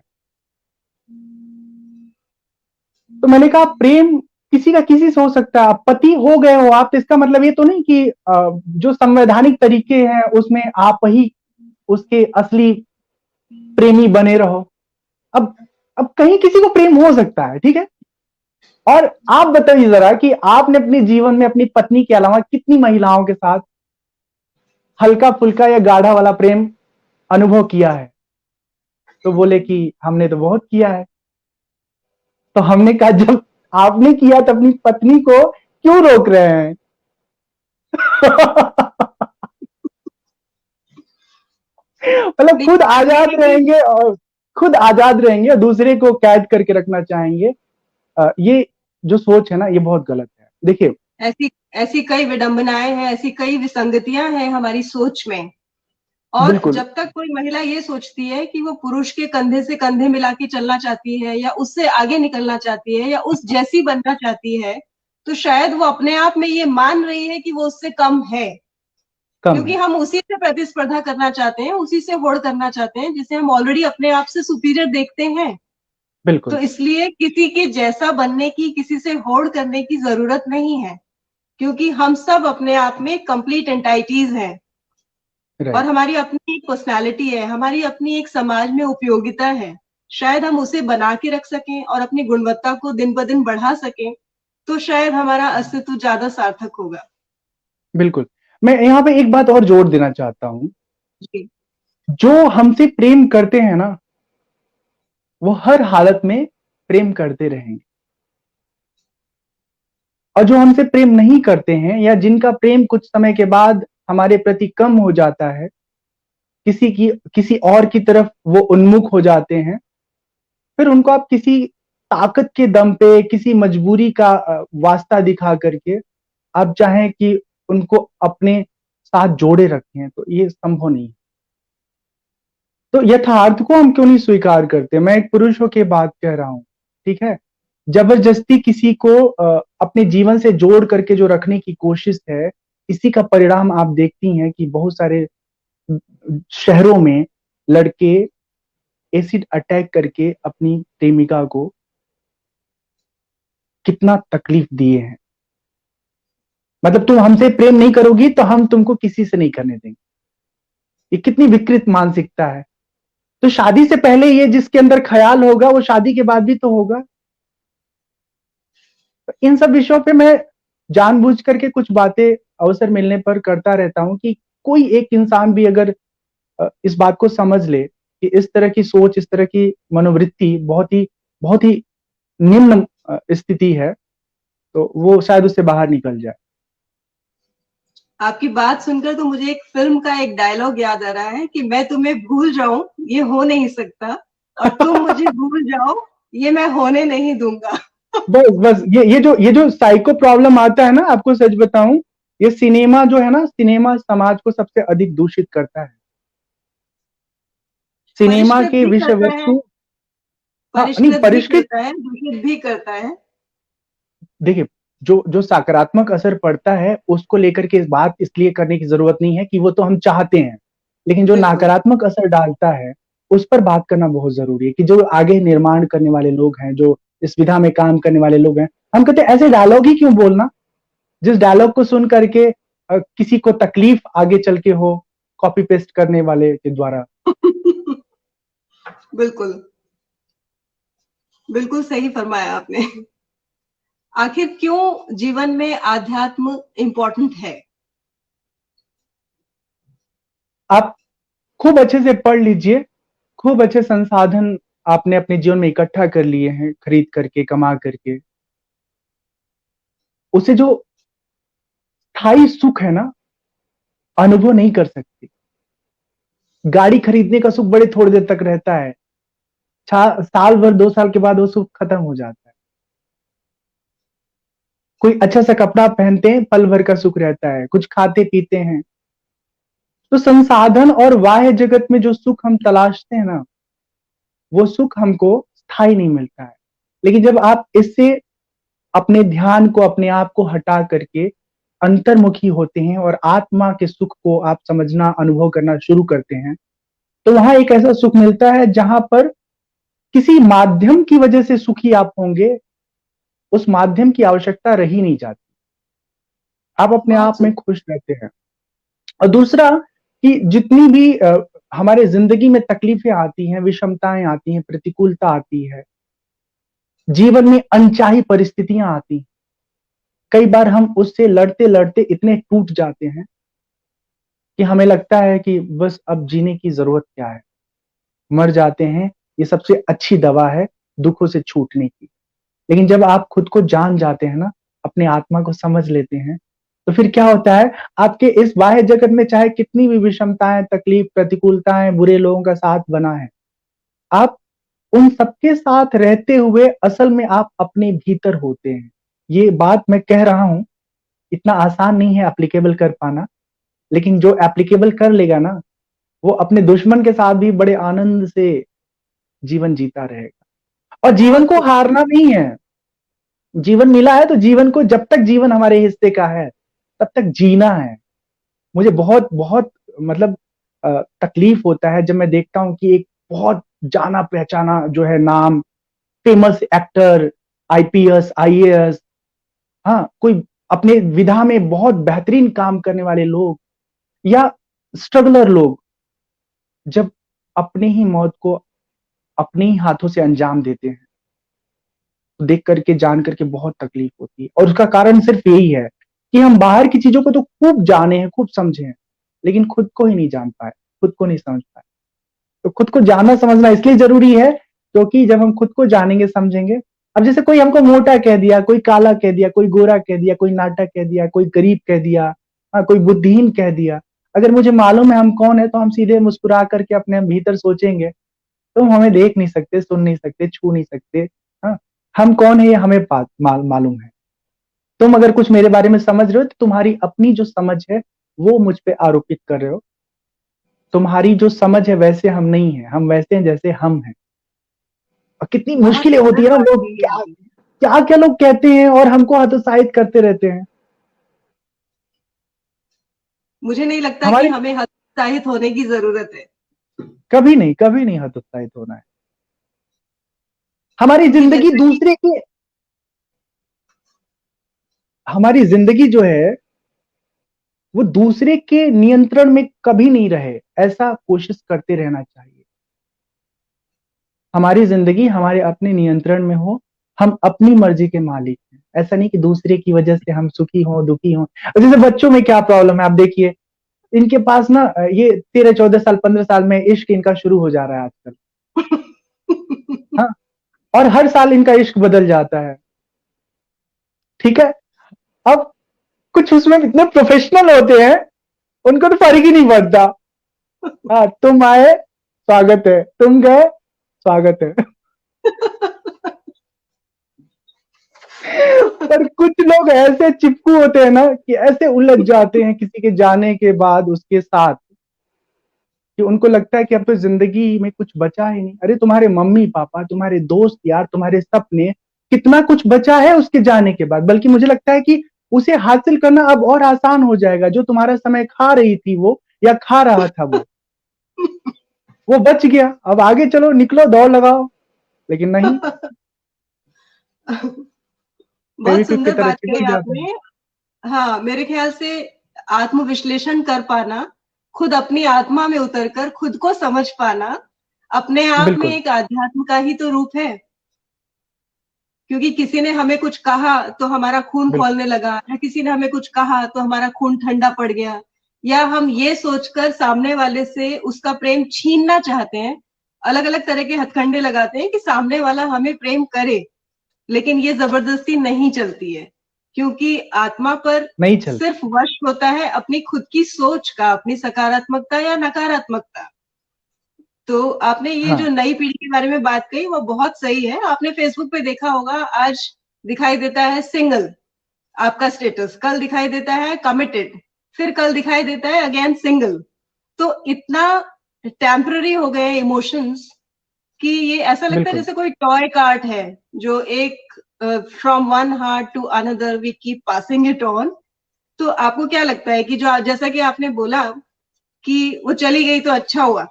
तो मैंने कहा प्रेम किसी का किसी से हो सकता है, आप पति हो गए हो आप, तो इसका मतलब ये तो नहीं कि जो संवैधानिक तरीके हैं उसमें आप ही उसके असली प्रेमी बने रहो। अब अब कहीं किसी को प्रेम हो सकता है, ठीक है। और आप बताइए जरा कि आपने अपने जीवन में अपनी पत्नी के अलावा कितनी महिलाओं के साथ हल्का फुल्का या गाढ़ा वाला प्रेम अनुभव किया है? तो बोले कि हमने तो बहुत किया है। तो हमने कहा जब आपने किया तो अपनी पत्नी को क्यों रोक रहे हैं? मतलब खुद आजाद रहेंगे और दूसरे को कैद करके रखना चाहेंगे। ये जो सोच है ना, ये बहुत गलत है। देखिए, ऐसी ऐसी कई विडंबनाएं हैं, ऐसी कई विसंगतियां हैं हमारी सोच में। और बिल्कुल, जब तक कोई महिला ये सोचती है कि वो पुरुष के कंधे से कंधे मिला के चलना चाहती है, या उससे आगे निकलना चाहती है, या उस जैसी बनना चाहती है, तो शायद वो अपने आप में ये मान रही है कि वो उससे कम है। कम क्योंकि है। हम उसी से प्रतिस्पर्धा करना चाहते हैं, उसी से होड़ करना चाहते हैं, जिसे हम ऑलरेडी अपने आप से सुपीरियर देखते हैं। तो बिल्कुल, इसलिए किसी के जैसा बनने की, किसी से होड़ करने की जरूरत नहीं है, क्योंकि हम सब अपने आप में कंप्लीट एंटाइटीज हैं। और राइट। हमारी अपनी एक पर्सनालिटी है, हमारी अपनी एक समाज में उपयोगिता है। शायद हम उसे बना के रख सकें और अपनी गुणवत्ता को दिन ब दिन बढ़ा सकें, तो शायद हमारा अस्तित्व ज्यादा सार्थक होगा। बिल्कुल। मैं यहाँ पे एक बात और जोड़ देना चाहता हूँ, जी। जो हमसे प्रेम करते हैं ना, वो हर हालत में प्रेम करते रहेंगे। और जो हमसे प्रेम नहीं करते हैं, या जिनका प्रेम कुछ समय के बाद हमारे प्रति कम हो जाता है, किसी और की तरफ वो उन्मुख हो जाते हैं, फिर उनको आप किसी ताकत के दम पे, किसी मजबूरी का वास्ता दिखा करके आप चाहें कि उनको अपने साथ जोड़े रखें, तो ये संभव नहीं है। तो यथार्थ को हम क्यों नहीं स्वीकार करते? मैं एक पुरुष होके बात कह रहा हूँ, ठीक है? जबरदस्ती किसी को अपने जीवन से जोड़ करके जो रखने की कोशिश है, इसी का परिणाम आप देखती हैं कि बहुत सारे शहरों में लड़के एसिड अटैक करके अपनी प्रेमिका को कितना तकलीफ दिए हैं। मतलब तुम हमसे प्रेम नहीं करोगी तो हम तुमको किसी से नहीं करने देंगे। ये कितनी विकृत मानसिकता है। तो शादी से पहले ये जिसके अंदर ख्याल होगा, वो शादी के बाद भी तो होगा। तो इन सब विषयों पे मैं जानबूझ करके कुछ बातें अवसर मिलने पर करता रहता हूं, कि कोई एक इंसान भी अगर इस बात को समझ ले कि इस तरह की सोच, इस तरह की मनोवृत्ति बहुत ही निम्न स्थिति है, तो वो शायद उससे बाहर निकल जाए। आपकी बात सुनकर तो मुझे एक फिल्म का एक डायलॉग याद आ रहा है कि मैं तुम्हें भूल जाऊं ये हो नहीं सकता, और तुम मुझे भूल जाओ ये मैं होने नहीं दूंगा। बस बस ये जो साइको प्रॉब्लम आता है ना, आपको सच बताऊं, ये सिनेमा जो है ना, सिनेमा समाज को सबसे अधिक दूषित करता है। सिनेमा परिष्कृत के भी विषय करता है, वस्तु, हाँ नहीं परिष्कृत भी परिष्कृत, करता है, दूषित भी करता है। देखिए, जो जो सकारात्मक असर पड़ता है उसको लेकर के इस बात इसलिए करने की जरूरत नहीं है कि वो तो हम चाहते हैं, लेकिन जो बिल्कुल। नकारात्मक असर डालता है उस पर बात करना बहुत जरूरी है, कि जो आगे निर्माण करने वाले लोग हैं, जो इस विधा में काम करने वाले लोग हैं, हम कहते हैं ऐसे डायलॉग ही क्यों बोलना, जिस डायलॉग को सुन करके किसी को तकलीफ आगे चल के हो, कॉपी पेस्ट करने वाले के द्वारा। बिल्कुल, बिल्कुल सही फरमाया आपने। आखिर क्यों जीवन में आध्यात्म इम्पोर्टेंट है? आप खूब अच्छे से पढ़ लीजिए, खूब अच्छे संसाधन आपने अपने जीवन में इकट्ठा कर लिए हैं, खरीद करके, कमा करके, उसे जो स्थायी सुख है ना, अनुभव नहीं कर सकते। गाड़ी खरीदने का सुख बड़े थोड़ी देर तक रहता है, साल भर 2 साल के बाद वो सुख खत्म हो जाता है। कोई अच्छा सा कपड़ा पहनते हैं, पल भर का सुख रहता है, कुछ खाते पीते हैं। तो संसाधन और बाह्य जगत में जो सुख हम तलाशते हैं ना, वो सुख हमको स्थायी नहीं मिलता है। लेकिन जब आप इससे अपने ध्यान को, अपने आप को हटा करके अंतर्मुखी होते हैं और आत्मा के सुख को आप समझना, अनुभव करना शुरू करते हैं, तो वहां एक ऐसा सुख मिलता है जहां पर किसी माध्यम की वजह से सुखी आप होंगे, उस माध्यम की आवश्यकता रही नहीं जाती। आप अपने आप बहुत में सुंदर। खुश रहते हैं। और दूसरा, कि जितनी भी हमारे जिंदगी में तकलीफें आती हैं, विषमताएं आती हैं, प्रतिकूलता आती है, जीवन में अनचाही परिस्थितियां आती हैं, कई बार हम उससे लड़ते लड़ते इतने टूट जाते हैं कि हमें लगता है कि बस अब जीने की जरूरत क्या है, मर जाते हैं, ये सबसे अच्छी दवा है दुखों से छूटने की। लेकिन जब आप खुद को जान जाते हैं ना, अपने आत्मा को समझ लेते हैं, तो फिर क्या होता है, आपके इस बाह्य जगत में चाहे कितनी भी विषमताएं, तकलीफ, प्रतिकूलताएं, बुरे लोगों का साथ बना है, आप उन सबके साथ रहते हुए असल में आप अपने भीतर होते हैं। ये बात मैं कह रहा हूं, इतना आसान नहीं है एप्लीकेबल कर पाना, लेकिन जो एप्लीकेबल कर लेगा ना, वो अपने दुश्मन के साथ भी बड़े आनंद से जीवन जीता रहेगा। और जीवन बहुत को खूब। हारना नहीं है। जीवन मिला है तो जीवन को, जब तक जीवन हमारे हिस्से का है तब तक जीना है। मुझे बहुत बहुत मतलब तकलीफ होता है जब मैं देखता हूं कि एक बहुत जाना पहचाना जो है नाम, फेमस एक्टर, आईपीएस, आईएएस, हाँ, कोई अपने विधा में बहुत बेहतरीन काम करने वाले लोग या स्ट्रगलर लोग, जब अपने ही मौत को अपने ही हाथों से अंजाम देते हैं, तो देख करके जान करके बहुत तकलीफ होती है। और उसका कारण सिर्फ यही है कि हम बाहर की चीजों को तो खूब जाने हैं, खूब समझे हैं, लेकिन खुद को ही नहीं जान पाए, खुद को नहीं समझ पाए। तो खुद को जानना समझना इसलिए जरूरी है क्योंकि जब हम खुद को जानेंगे समझेंगे, अब जैसे कोई हमको मोटा कह दिया, कोई काला कह दिया, कोई गोरा कह दिया, कोई नाटा कह दिया, कोई गरीब कह दिया, हाँ, कोई बुद्धिहीन कह दिया, अगर मुझे मालूम है हम कौन है तो हम सीधे मुस्कुरा करके अपने भीतर सोचेंगे, तुम हमें देख नहीं सकते, सुन नहीं सकते, छू नहीं सकते, हाँ, हम कौन है ये हमें मालूम है। तुम अगर कुछ मेरे बारे में समझ रहे हो तो तुम्हारी अपनी जो समझ है वो मुझ पे आरोपित कर रहे हो। तुम्हारी जो समझ है वैसे हम नहीं है, हम वैसे हैं जैसे हम हैं। और कितनी बहुत मुश्किलें होती सुंदर है ना, बात लोग कही क्या आपने। क्या क्या लोग कहते हैं और हमको हतोत्साहित करते रहते हैं। मुझे नहीं लगता कि हमारे हमें हतोत्साहित होने की जरूरत है। कभी नहीं, कभी नहीं हतोत्साहित होना है। हमारी क्योंकि जिंदगी जैसे कि दूसरे के, हमारी जिंदगी जो है वो दूसरे के नियंत्रण में कभी नहीं रहे, ऐसा कोशिश करते रहना चाहिए। हमारी जिंदगी हमारे अपने नियंत्रण में हो, हम अपनी मर्जी के मालिक हैं। ऐसा नहीं कि दूसरे की वजह से हम सुखी हों, दुखी हों। जैसे बच्चों में क्या प्रॉब्लम है, आप देखिए, इनके पास ना ये 13 14 साल 15 साल में इश्क इनका शुरू हो जा रहा है आजकल। हाँ, और हर साल इनका इश्क बदल जाता है। ठीक है, अब कुछ उसमें इतने प्रोफेशनल होते हैं, उनको तो फर्क ही नहीं पड़ता। हाँ, तुम आए स्वागत है, तुम गए स्वागत है। पर कुछ लोग ऐसे चिपकू होते हैं ना कि ऐसे उलझ जाते हैं किसी के जाने के बाद उसके साथ, कि उनको लगता है कि अब तो जिंदगी में कुछ बचा ही नहीं। अरे तुम्हारे मम्मी पापा, तुम्हारे दोस्त यार, तुम्हारे सपने, कितना कुछ बचा है उसके जाने के बाद। बल्कि मुझे लगता है कि उसे हासिल करना अब और आसान हो जाएगा। जो तुम्हारा समय खा रही थी वो, या खा रहा था वो बच गया, अब आगे चलो, निकलो, दौड़ लगाओ। लेकिन नहीं, बहुत फेविक्विक की सुंदर तरह बात चिपक कही जाते हैं। आपने। हाँ, मेरे ख्याल से आत्मविश्लेषण कर पाना, खुद अपनी आत्मा में उतरकर खुद को समझ पाना, अपने आप में बिल्कुल। एक आध्यात्म का ही तो रूप है। क्योंकि किसी ने हमें कुछ कहा तो हमारा खून बिल्कुल। खौलने लगा, या किसी ने हमें कुछ कहा तो हमारा खून ठंडा पड़ गया, या हम ये सोचकर सामने वाले से उसका प्रेम छीनना चाहते हैं। अलग अलग तरह के हथकंडे लगाते हैं कि सामने वाला हमें प्रेम करे, लेकिन ये जबरदस्ती नहीं चलती है। क्योंकि आत्मा पर नहीं चल। सिर्फ वश होता है अपनी खुद की सोच का, अपनी सकारात्मकता या नकारात्मकता। तो आपने ये जो हाँ, नई पीढ़ी के बारे में बात कही वो बहुत सही है। आपने फेसबुक पे देखा होगा, आज दिखाई देता है सिंगल आपका स्टेटस, कल दिखाई देता है कमिटेड, फिर कल दिखाई देता है अगेन सिंगल। तो इतना टेम्पररी हो गए इमोशंस कि ये ऐसा लगता है बिल्कुल। जैसे कोई टॉय कार्ट है जो एक from one heart to another we keep passing it on. तो आपको क्या लगता है कि जो जैसा कि आपने बोला कि वो चली गई तो अच्छा हुआ,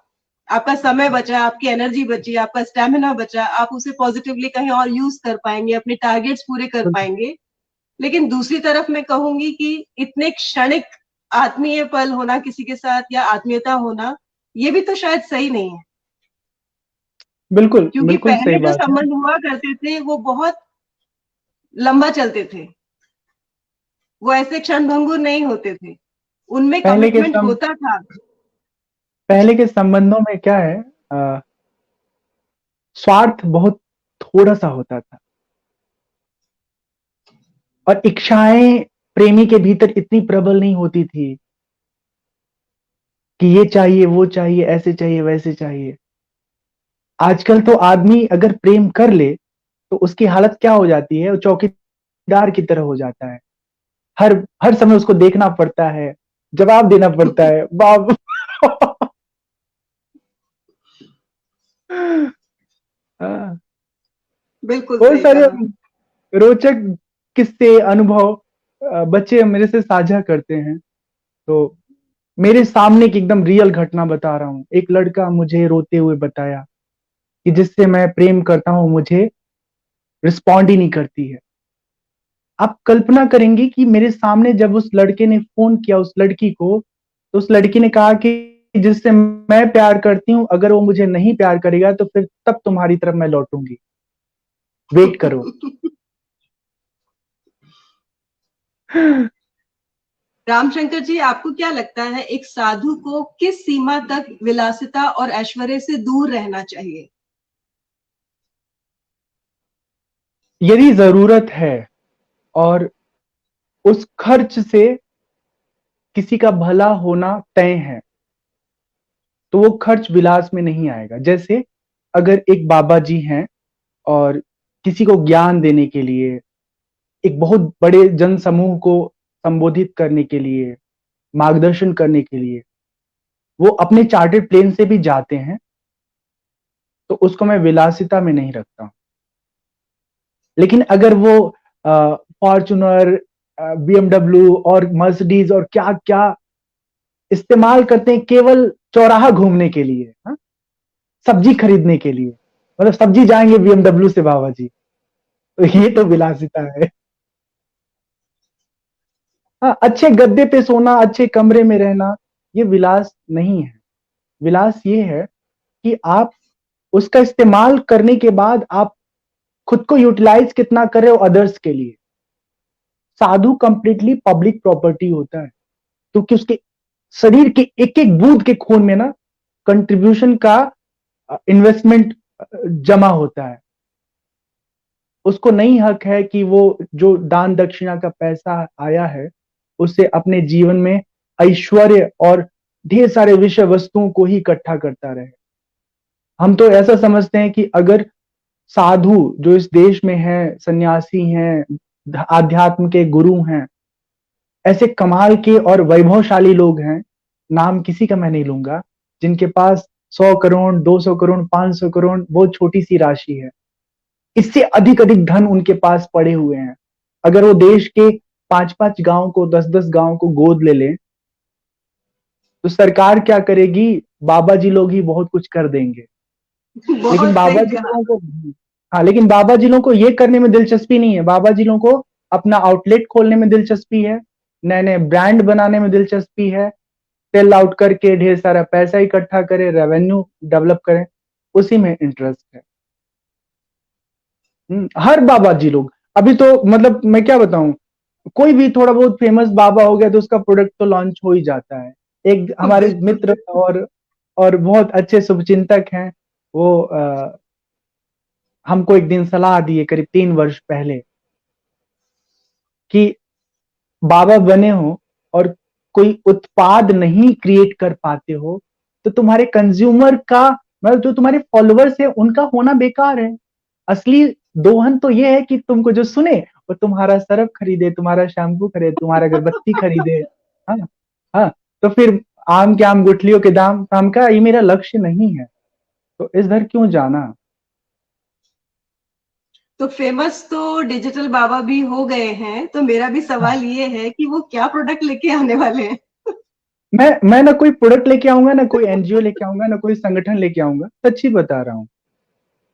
आपका समय बचा, आपकी एनर्जी बची, आपका स्टेमिना बचा, आप उसे पॉजिटिवली कहीं और यूज कर पाएंगे, अपने टारगेट्स पूरे कर बिल्कुल। पाएंगे। लेकिन दूसरी तरफ मैं कहूंगी कि इतने क्षणिक आत्मीय पल होना किसी के साथ या आत्मीयता होना, ये भी तो शायद सही नहीं है। बिल्कुल, क्योंकि बिल्कुल सही पहले जो बात है। संबंध हुआ करते थे वो बहुत लंबा चलते थे, वो ऐसे क्षणभंगुर नहीं होते थे, उनमें पहले के कमिटमेंट सम होता था। पहले के संबंधों में क्या है, स्वार्थ बहुत थोड़ा सा होता था, और इच्छाएं प्रेमी के भीतर इतनी प्रबल नहीं होती थी कि ये चाहिए, वो चाहिए, ऐसे चाहिए, वैसे चाहिए। आजकल तो आदमी अगर प्रेम कर ले तो उसकी हालत क्या हो जाती है, वो चौकीदार की तरह हो जाता है। हर हर समय उसको देखना पड़ता है, जवाब देना पड़ता है, बाप। हाँ, बिल्कुल बहुत सही सारे कहा। रोचक किस्से अनुभव बच्चे मेरे से साझा करते हैं। तो मेरे सामने की एकदम रियल घटना बता रहा हूँ। एक लड़का मुझे रोते हुए बताया कि जिससे मैं प्रेम करता हूँ मुझे रिस्पॉन्ड ही नहीं करती है। आप कल्पना करेंगे कि मेरे सामने जब उस लड़के ने फोन किया उस लड़की को, तो उस लड़की ने कहा कि जिससे मैं प्यार करती हूँ अगर वो मुझे नहीं प्यार करेगा तो फिर तब तुम्हारी तरफ मैं लौटूंगी, वेट करो। रामशंकर जी, आपको क्या लगता है एक साधु को किस सीमा तक विलासिता और ऐश्वर्य से दूर रहना चाहिए? यदि जरूरत है और उस खर्च से किसी का भला होना तय है तो वो खर्च विलास में नहीं आएगा। जैसे अगर एक बाबा जी हैं और किसी को ज्ञान देने के लिए, एक बहुत बड़े जन समूह को संबोधित करने के लिए, मार्गदर्शन करने के लिए वो अपने चार्टर्ड प्लेन से भी जाते हैं, तो उसको मैं विलासिता में नहीं रखता हूं। लेकिन अगर वो फॉर्चुनर, बीएमडब्ल्यू और मर्सिडीज और क्या क्या इस्तेमाल करते हैं केवल चौराहा घूमने के लिए, हाँ? सब्जी खरीदने के लिए, मतलब सब्जी जाएंगे बीएमडब्ल्यू से बाबा जी, तो ये तो विलासिता है। हाँ, अच्छे गद्दे पे सोना, अच्छे कमरे में रहना, ये विलास नहीं है। विलास ये है कि आप उसका इस्तेमाल करने के बाद आप खुद को यूटिलाइज कितना कर रहे हो अदर्स के लिए। साधु कंप्लीटली पब्लिक प्रॉपर्टी होता है, क्योंकि उसके शरीर के एक एक बूंद के खून में ना कंट्रीब्यूशन का इन्वेस्टमेंट जमा होता है। उसको नहीं हक है कि वो जो दान दक्षिणा का पैसा आया है उससे अपने जीवन में ऐश्वर्य और ढेर सारे विषय वस्तुओं को ही इकट्ठा करता रहे। हम तो ऐसा समझते हैं कि अगर साधु जो इस देश में हैं, सन्यासी हैं, आध्यात्म के गुरु हैं, ऐसे कमाल के और वैभवशाली लोग हैं, नाम किसी का मैं नहीं लूंगा, जिनके पास 100 करोड़, 200 करोड़, 500 करोड़ बहुत छोटी सी राशि है। इससे अधिक अधिक धन उनके पास पड़े हुए हैं। अगर वो देश के 5-5 गांव को, 10-10 गांव को गोद ले लें तो सरकार क्या करेगी? बाबा जी लोग ही बहुत कुछ कर देंगे। लेकिन बहुत बाबा सही जी कहा। लोगों को, हाँ, लेकिन बाबा जी लोगों को ये करने में दिलचस्पी नहीं है। बाबा जी लोगों को अपना आउटलेट खोलने में दिलचस्पी है, नए नए ब्रांड बनाने में दिलचस्पी है, सेल आउट करके ढेर सारा पैसा इकट्ठा करें, रेवेन्यू डेवलप करें, उसी में इंटरेस्ट है। हर बाबा जी लोग, अभी तो मतलब मैं क्या बताऊं, कोई भी थोड़ा बहुत फेमस बाबा हो गया तो उसका प्रोडक्ट तो लॉन्च हो ही जाता है। एक हमारे बिल्कुल। मित्र और बहुत अच्छे शुभचिंतक हैं, वो हमको एक दिन सलाह दिए करीब 3 वर्ष पहले कि बाबा बने हो और कोई उत्पाद नहीं क्रिएट कर पाते हो तो तुम्हारे कंज्यूमर का, मतलब जो तुम्हारे फॉलोअर्स है उनका होना बेकार है। असली दोहन तो ये है कि तुमको जो सुने वो तुम्हारा सरफ खरीदे, तुम्हारा शैम्पू खरीदे, तुम्हारा अगरबत्ती खरीदे। हाँ, हाँ। तो फिर आम के आम गुठलियों के दाम काम का ये मेरा लक्ष्य नहीं है, तो इस दर क्यों जाना। तो फेमस तो डिजिटल बाबा भी हो गए हैं, तो मेरा भी हाँ। सवाल ये है कि वो क्या प्रोडक्ट लेके आने वाले हैं? मैं ना कोई प्रोडक्ट लेके आऊंगा, ना कोई एनजीओ लेके आऊंगा, ना कोई संगठन लेके आऊंगा, सच्ची बता रहा हूँ।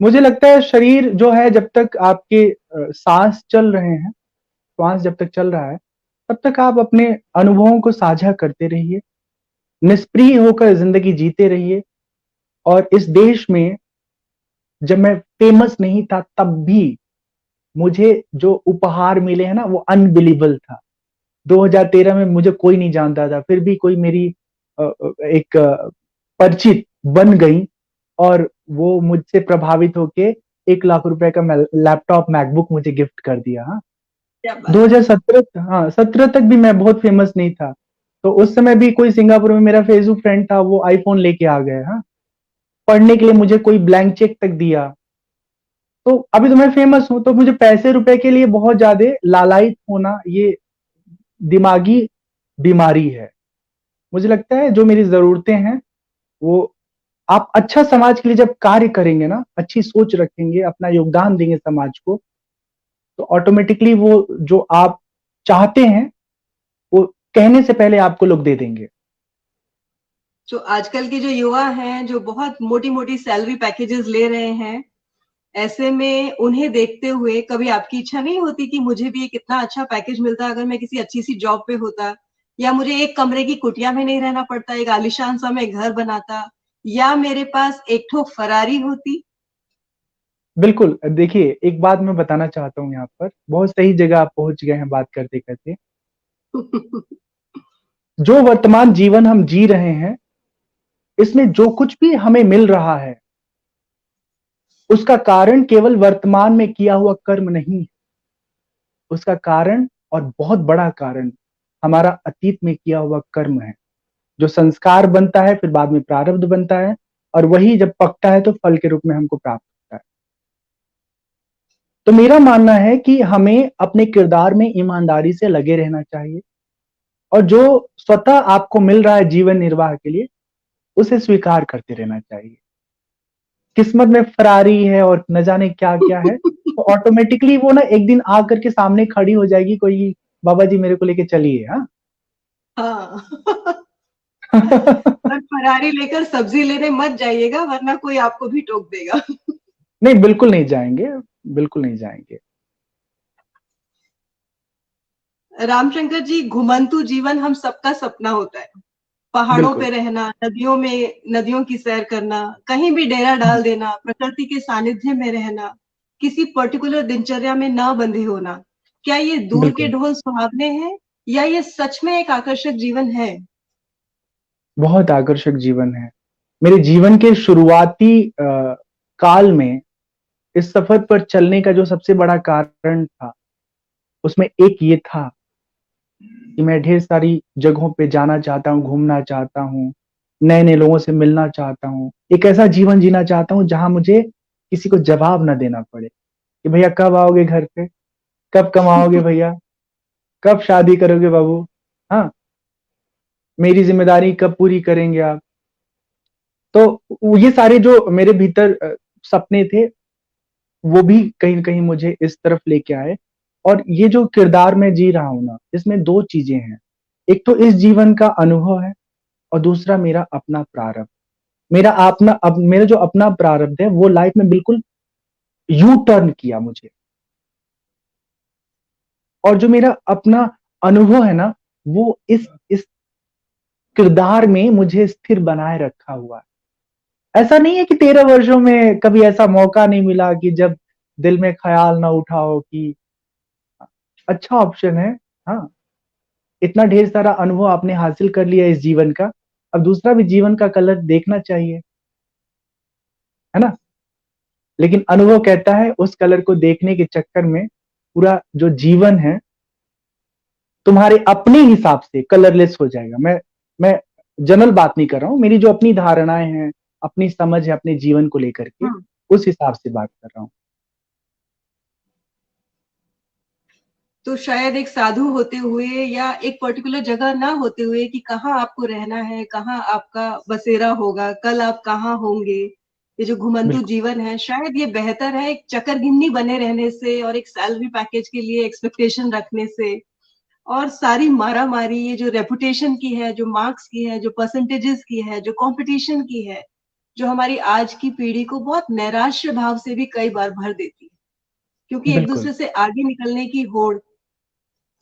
मुझे लगता है शरीर जो है, जब तक आपके सांस चल रहे हैं, श्वास जब तक चल रहा है तब तक आप अपने अनुभवों को साझा करते रहिए, निष्प्रिय होकर जिंदगी जीते रहिए। और इस देश में जब मैं फेमस नहीं था तब भी मुझे जो उपहार मिले हैं ना वो अनबिलीवेबल था। 2013 में मुझे कोई नहीं जानता था, फिर भी कोई मेरी एक परिचित बन गई और वो मुझसे प्रभावित होके 1 लाख रुपए का लैपटॉप मैकबुक मुझे गिफ्ट कर दिया। हाँ, क्या बात है। 2017, हाँ 17 तक भी मैं बहुत फेमस नहीं था, तो उस समय भी कोई सिंगापुर में मेरा फेसबुक फ्रेंड था, वो आईफोन लेके आ गया। हाँ, पढ़ने के लिए मुझे कोई ब्लैंक चेक तक दिया। तो अभी तो मैं फेमस हूं, तो मुझे पैसे रुपए के लिए बहुत ज्यादा लालायित होना, ये दिमागी बीमारी है। मुझे लगता है जो मेरी जरूरतें हैं वो, आप अच्छा समाज के लिए जब कार्य करेंगे ना, अच्छी सोच रखेंगे, अपना योगदान देंगे समाज को, तो ऑटोमेटिकली वो जो आप चाहते हैं वो कहने से पहले आपको लोग दे देंगे। जो आजकल के जो युवा हैं, जो बहुत मोटी मोटी सैलरी पैकेजेस ले रहे हैं, ऐसे में उन्हें देखते हुए कभी आपकी इच्छा नहीं होती कि मुझे भी एक इतना अच्छा पैकेज मिलता अगर मैं किसी अच्छी सी जॉब पे होता, या मुझे एक कमरे की कुटिया में नहीं रहना पड़ता, एक आलीशान सा मैं घर बनाता, या मेरे पास एक ठो फरारी होती। बिल्कुल, देखिए एक बात मैं बताना चाहता हूँ यहाँ पर, बहुत सही जगह आप पहुंच गए हैं बात करते करते। जो वर्तमान जीवन हम जी रहे हैं, इसमें जो कुछ भी हमें मिल रहा है, उसका कारण केवल वर्तमान में किया हुआ कर्म नहीं है। उसका कारण, और बहुत बड़ा कारण, हमारा अतीत में किया हुआ कर्म है। जो संस्कार बनता है, फिर बाद में प्रारब्ध बनता है, और वही जब पकता है तो फल के रूप में हमको प्राप्त होता है। तो मेरा मानना है कि हमें अपने किरदार में ईमानदारी से लगे रहना चाहिए, और जो स्वतः आपको मिल रहा है जीवन निर्वाह के लिए, उसे स्वीकार करते रहना चाहिए। किस्मत में फरारी है और न जाने क्या क्या है, तो ऑटोमेटिकली वो ना एक दिन आकर के सामने खड़ी हो जाएगी, कोई बाबा जी मेरे को लेके चलिए। हाँ। हाँ। और फरारी लेकर सब्जी लेने मत जाइएगा, वरना कोई आपको भी टोक देगा। नहीं, बिल्कुल नहीं जाएंगे, बिल्कुल नहीं जाएंगे। रामशंकर जी, घुमंतु जीवन हम सबका सपना होता है। पहाड़ों बिल्कुल। पे रहना, नदियों में नदियों की सैर करना, कहीं भी डेरा डाल देना, प्रकृति के सानिध्य में रहना, किसी पर्टिकुलर दिनचर्या में ना बंधे होना, क्या ये दूर के बिल्कुल, ढोल सुहावने हैं, या ये सच में एक आकर्षक जीवन है? बहुत आकर्षक जीवन है। मेरे जीवन के शुरुआती काल में इस सफर पर चलने का जो सबसे बड़ा कारण था, उसमें एक ये था कि मैं ढेर सारी जगहों पे जाना चाहता हूँ, घूमना चाहता हूँ, नए नए लोगों से मिलना चाहता हूँ, एक ऐसा जीवन जीना चाहता हूँ जहां मुझे किसी को जवाब ना देना पड़े कि भैया कब आओगे घर पे, कब कमाओगे भैया, कब शादी करोगे बाबू, हाँ, मेरी जिम्मेदारी कब पूरी करेंगे आप। तो ये सारे जो मेरे भीतर सपने थे, वो भी कहीं न कहीं मुझे इस तरफ लेके आए। और ये जो किरदार मैं जी रहा हूं ना, इसमें दो चीजें हैं। एक तो इस जीवन का अनुभव है, और दूसरा मेरा अपना प्रारब्ध। मेरा जो अपना प्रारब्ध है, वो लाइफ में बिल्कुल यू टर्न किया मुझे। और जो मेरा अपना अनुभव है ना, वो इस किरदार में मुझे स्थिर बनाए रखा हुआ है। ऐसा नहीं है कि 13 वर्षों में कभी ऐसा मौका नहीं मिला कि जब दिल में ख्याल ना उठा हो कि अच्छा ऑप्शन है। हाँ, इतना ढेर सारा अनुभव आपने हासिल कर लिया इस जीवन का, अब दूसरा भी जीवन का कलर देखना चाहिए, है ना। लेकिन अनुभव कहता है उस कलर को देखने के चक्कर में पूरा जो जीवन है तुम्हारे अपने हिसाब से कलरलेस हो जाएगा। मैं जनरल बात नहीं कर रहा हूं, मेरी जो अपनी धारणाएं हैं, अपनी समझ है अपने जीवन को लेकर के, हम्म। उस हिसाब से बात कर रहा हूं। तो शायद एक साधु होते हुए, या एक पर्टिकुलर जगह ना होते हुए कि कहाँ आपको रहना है, कहाँ आपका बसेरा होगा, कल आप कहाँ होंगे, ये जो घुमंतु बिल्कुल। जीवन है, शायद ये बेहतर है एक चकरगिन्नी बने रहने से, और एक सैलरी पैकेज के लिए एक्सपेक्टेशन रखने से, और सारी मारा मारी ये जो रेपुटेशन की है, जो मार्क्स की है, जो परसेंटेजेस की है, जो कंपटीशन की है, जो हमारी आज की पीढ़ी को बहुत नैराश्य भाव से भी कई बार भर देती है, क्योंकि एक बिल्कुल। दूसरे से आगे निकलने की होड़,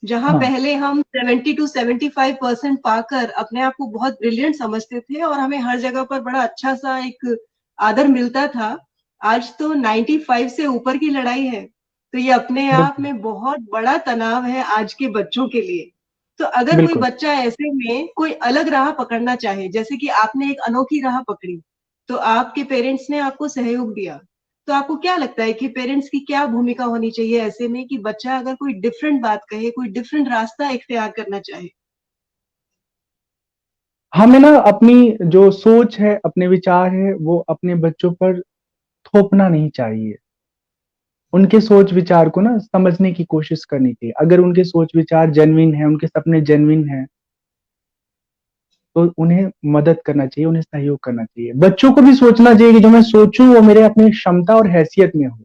जहां हाँ। पहले हम 70 to 75% पाकर अपने आप को बहुत ब्रिलियंट समझते थे और हमें हर जगह पर बड़ा अच्छा सा एक आदर मिलता था, आज तो 95 से ऊपर की लड़ाई है। तो ये अपने आप बिल्कुल। में बहुत बड़ा तनाव है आज के बच्चों के लिए। तो अगर कोई बिल्कुल। बच्चा ऐसे में कोई अलग राह पकड़ना चाहे, जैसे कि आपने एक अनोखी राह पकड़ी, तो आपके पेरेंट्स ने आपको सहयोग दिया, तो आपको क्या लगता है कि पेरेंट्स की क्या भूमिका होनी चाहिए ऐसे में कि बच्चा अगर कोई डिफरेंट बात कहे, कोई डिफरेंट रास्ता इख्तियार करना चाहे? हमें ना अपनी जो सोच है, अपने विचार है, वो अपने बच्चों पर थोपना नहीं चाहिए। उनके सोच विचार को ना समझने की कोशिश करनी चाहिए। अगर उनके सोच विचार जेन्युइन है, उनके सपने जेन्युइन है, तो उन्हें मदद करना चाहिए, उन्हें सहयोग करना चाहिए। बच्चों को भी सोचना चाहिए कि जो मैं सोचूं वो मेरे अपनी क्षमता और हैसियत में हो।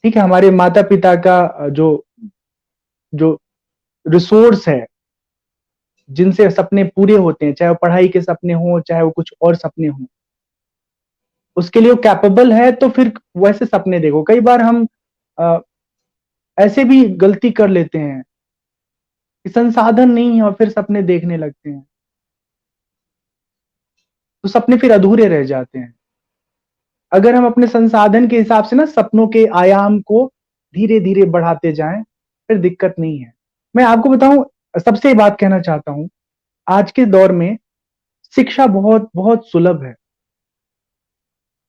ठीक है, हमारे माता पिता का जो जो रिसोर्स है, जिनसे सपने पूरे होते हैं, चाहे वो पढ़ाई के सपने हों, चाहे वो कुछ और सपने हों, उसके लिए वो कैपेबल है, तो फिर वैसे सपने देखो। कई बार हम अ, ऐसे भी गलती कर लेते हैं कि संसाधन नहीं है और फिर सपने देखने लगते हैं, तो सपने फिर अधूरे रह जाते हैं। अगर हम अपने संसाधन के हिसाब से ना सपनों के आयाम को धीरे धीरे बढ़ाते जाएं, फिर दिक्कत नहीं है। मैं आपको बताऊं, सबसे बात कहना चाहता हूं, आज के दौर में शिक्षा बहुत बहुत सुलभ है।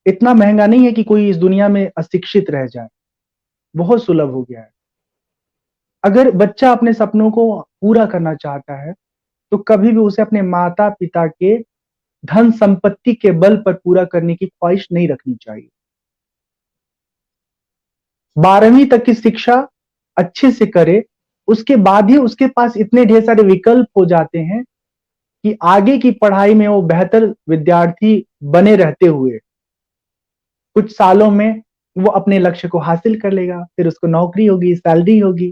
इतना महंगा नहीं है कि कोई इस दुनिया में अशिक्षित रह जाए, बहुत सुलभ हो गया है। अगर बच्चा अपने सपनों को पूरा करना चाहता है, तो कभी भी उसे अपने माता पिता के धन संपत्ति के बल पर पूरा करने की ख्वाहिश नहीं रखनी चाहिए। 12वीं तक की शिक्षा अच्छे से करे, उसके बाद ही उसके पास इतने ढेर सारे विकल्प हो जाते हैं कि आगे की पढ़ाई में वो बेहतर विद्यार्थी बने रहते हुए कुछ सालों में वो अपने लक्ष्य को हासिल कर लेगा। फिर उसको नौकरी होगी, सैलरी होगी,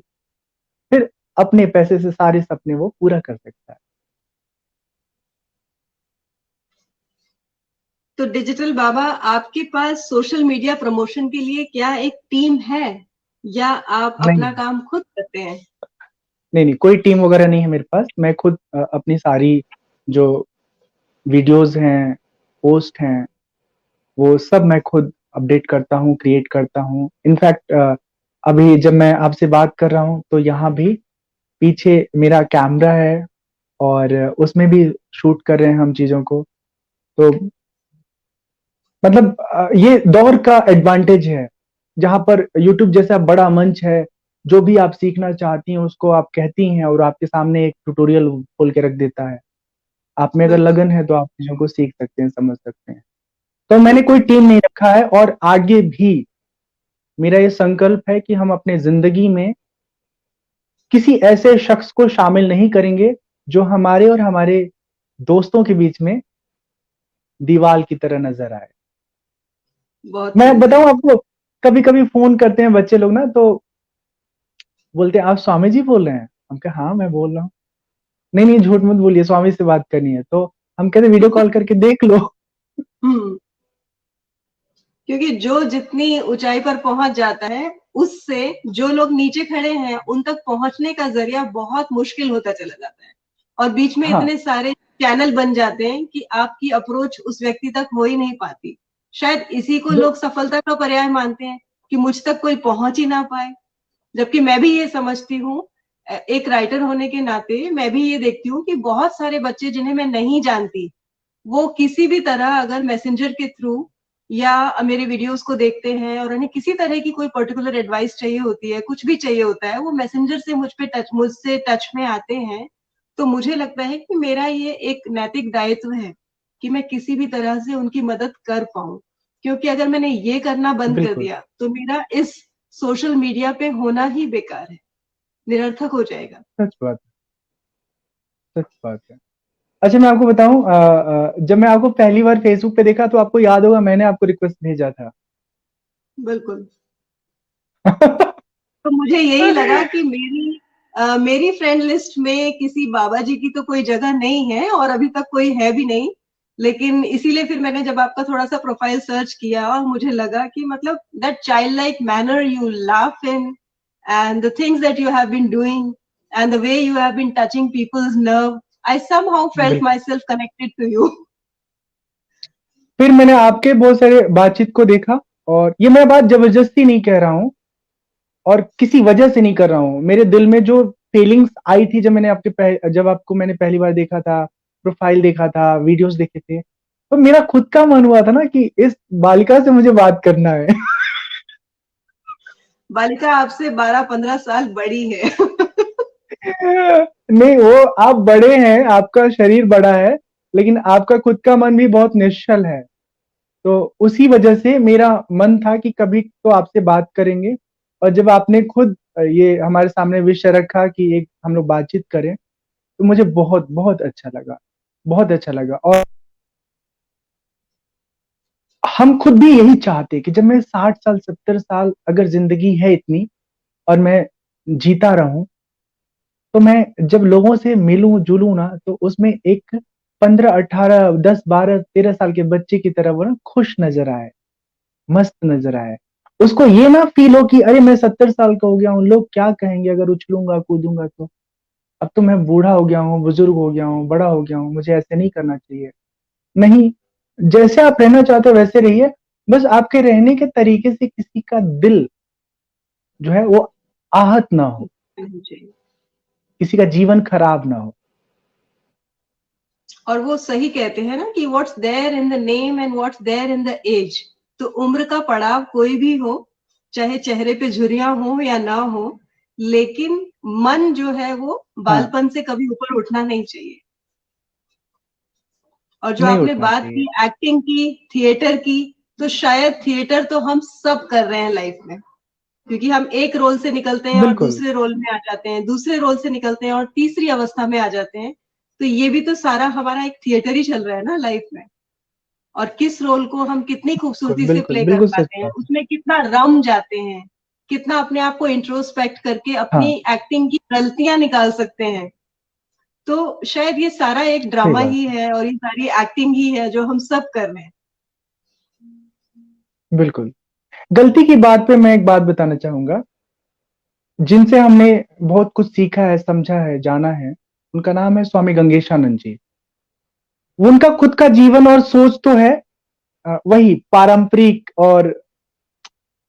फिर अपने पैसे से सारे सपने वो पूरा कर सकता है। तो डिजिटल बाबा, आपके पास सोशल मीडिया प्रमोशन के लिए क्या एक टीम है, या आप नहीं, अपना काम खुद करते हैं? नहीं, नहीं, कोई टीम वगैरह नहीं है मेरे पास। मैं खुद अपनी सारी जो वीडियोस हैं, पोस्ट हैं, वो सब मैं खुद अपडेट करता हूँ, क्रिएट करता हूँ। इनफैक्ट अभी जब मैं आपसे बात कर रहा हूँ, तो यहाँ भी पीछे मेरा कैमरा है और उसमें भी शूट कर रहे हैं हम चीजों को। तो मतलब ये दौर का एडवांटेज है, जहां पर यूट्यूब जैसा बड़ा मंच है। जो भी आप सीखना चाहती हैं उसको आप कहती हैं और आपके सामने एक ट्यूटोरियल खोल के रख देता है। आप में अगर बिल्कुल। लगन है तो आप चीजों को सीख सकते हैं, समझ सकते हैं। तो मैंने कोई बिल्कुल। टीम नहीं रखा है, और आगे भी मेरा ये संकल्प है कि हम अपने जिंदगी में किसी ऐसे शख्स को शामिल नहीं करेंगे जो हमारे और हमारे दोस्तों के बीच में दीवार की तरह नजर आए। बहुत मैं सुंदर। बताऊं आपको, कभी कभी फोन करते हैं बच्चे लोग ना, तो बोलते हैं आप स्वामी जी बोल रहे हैं। हम कहे हाँ मैं बोल रहा हूँ। नहीं नहीं, झूठ मत बोलिए, स्वामी से बात करनी है। तो हम कहते वीडियो कॉल करके देख लो। हम्म। क्योंकि जो जितनी ऊंचाई पर पहुंच जाता है, उससे जो लोग नीचे खड़े हैं उन तक पहुंचने का जरिया बहुत मुश्किल होता चला जाता है, और बीच में हाँ, इतने सारे चैनल बन जाते हैं कि आपकी अप्रोच उस व्यक्ति तक हो ही नहीं पाती। शायद इसी को जो लोग सफलता का पर्याय मानते हैं, कि मुझ तक कोई पहुंच ही ना पाए। जबकि मैं भी ये समझती हूँ, एक राइटर होने के नाते मैं भी ये देखती हूँ कि बहुत सारे बच्चे जिन्हें मैं नहीं जानती, वो किसी भी तरह अगर मैसेंजर के थ्रू या मेरे वीडियोस को देखते हैं और उन्हें किसी तरह की कोई पर्टिकुलर एडवाइस चाहिए होती है, कुछ भी चाहिए होता है, वो मैसेंजर से मुझसे टच में आते हैं। तो मुझे लगता है कि मेरा ये एक नैतिक दायित्व है कि मैं किसी भी तरह से उनकी मदद कर पाऊं। क्योंकि अगर मैंने ये करना बंद कर बिल्कुल दिया तो मेरा इस सोशल मीडिया पे होना ही बेकार है, निरर्थक हो जाएगा। सच बात है, सच बात है। अच्छा मैं आपको बताऊं, जब मैं आपको पहली बार फेसबुक पे देखा, तो आपको याद होगा मैंने आपको रिक्वेस्ट भेजा था। बिल्कुल। तो मुझे यही लगा कि मेरी फ्रेंड लिस्ट में किसी बाबा जी की तो कोई जगह नहीं है, और अभी तक कोई है भी नहीं। लेकिन इसीलिए फिर मैंने जब आपका थोड़ा सा प्रोफाइल सर्च किया, और मुझे लगा कि मतलब that child like manner you laugh in, and the things that you have been doing, and the way you have been touching peoples nerve, I somehow felt बिल्कुल। Myself connected to you. फिर मैंने आपके बहुत सारे बातचीत को देखा, और ये मैं बात जबरदस्ती नहीं कह रहा हूँ और किसी वजह से नहीं कर रहा हूँ। मेरे दिल में जो फीलिंग्स आई थी जब जब आपको मैंने पहली बार देखा था, प्रोफाइल देखा था, वीडियोस देखे थे, तो मेरा खुद का मन हुआ था ना कि इस बालिका से मुझे बात करना है। बालिका आपसे 12-15 साल बड़ी है। नहीं, वो आप बड़े हैं, आपका शरीर बड़ा है, लेकिन आपका खुद का मन भी बहुत निश्चल है। तो उसी वजह से मेरा मन था कि कभी तो आपसे बात करेंगे, और जब आपने खुद ये हमारे सामने विषय रखा कि एक हम लोग बातचीत करें, तो मुझे बहुत बहुत अच्छा लगा, बहुत अच्छा लगा। और हम खुद भी यही चाहते कि जब मैं 60 साल 70 साल अगर जिंदगी है इतनी और मैं जीता रहूं, तो मैं जब लोगों से मिलूं जुलूं ना, तो उसमें एक 15 18 10 12 13 साल के बच्चे की तरह वो ना खुश नजर आए, मस्त नजर आए। उसको ये ना फील हो कि अरे मैं 70 साल का हो गया हूँ, लोग क्या कहेंगे अगर उछलूंगा कूदूंगा तो। अब तो मैं बूढ़ा हो गया हूँ, बुजुर्ग हो गया हूँ, बड़ा हो गया हूँ, मुझे ऐसे नहीं करना चाहिए। नहीं, जैसे आप रहना चाहते हो वैसे रहिए, बस आपके रहने के तरीके से किसी का दिल जो है वो आहत ना हो, जी। किसी का जीवन खराब ना हो। और वो सही कहते हैं ना कि what's there in the name and what's there in the age. तो उम्र का पड़ाव कोई भी हो, चाहे चेहरे पे झुर्रियां हो या ना हो, लेकिन मन जो है वो हाँ, बालपन से कभी ऊपर उठना नहीं चाहिए। और जो नहीं आपने उठना बात चाहिए। की एक्टिंग की, थिएटर की, तो शायद थिएटर तो हम सब कर रहे हैं लाइफ में, क्योंकि हम एक रोल से निकलते हैं और बिल्कुल, दूसरे रोल में आ जाते हैं, दूसरे रोल से निकलते हैं और तीसरी अवस्था में आ जाते हैं। तो ये भी तो सारा हमारा एक थिएटर ही चल रहा है ना लाइफ में। और किस रोल को हम कितनी बिल्कुल, खूबसूरती से बिल्कुल, प्ले कर बिल्कुल सच पाते हैं, बात है। उसमें कितना रम जाते हैं, कितना अपने आप को इंट्रोस्पेक्ट करके अपनी हाँ, एक्टिंग की गलतियां निकाल सकते हैं। तो शायद ये सारा एक सही ड्रामा बात ही है। है और ये सारी एक्टिंग ही है जो हम सब कर रहे हैं। बिल्कुल। गलती की बात पे मैं एक बात बताना चाहूँगा, जिनसे हमने बहुत कुछ सीखा है, समझा है, जाना है, उनका नाम है स्वामी गंगेशानंद जी। उनका खुद का जीवन और सोच तो है वही पारंपरिक, और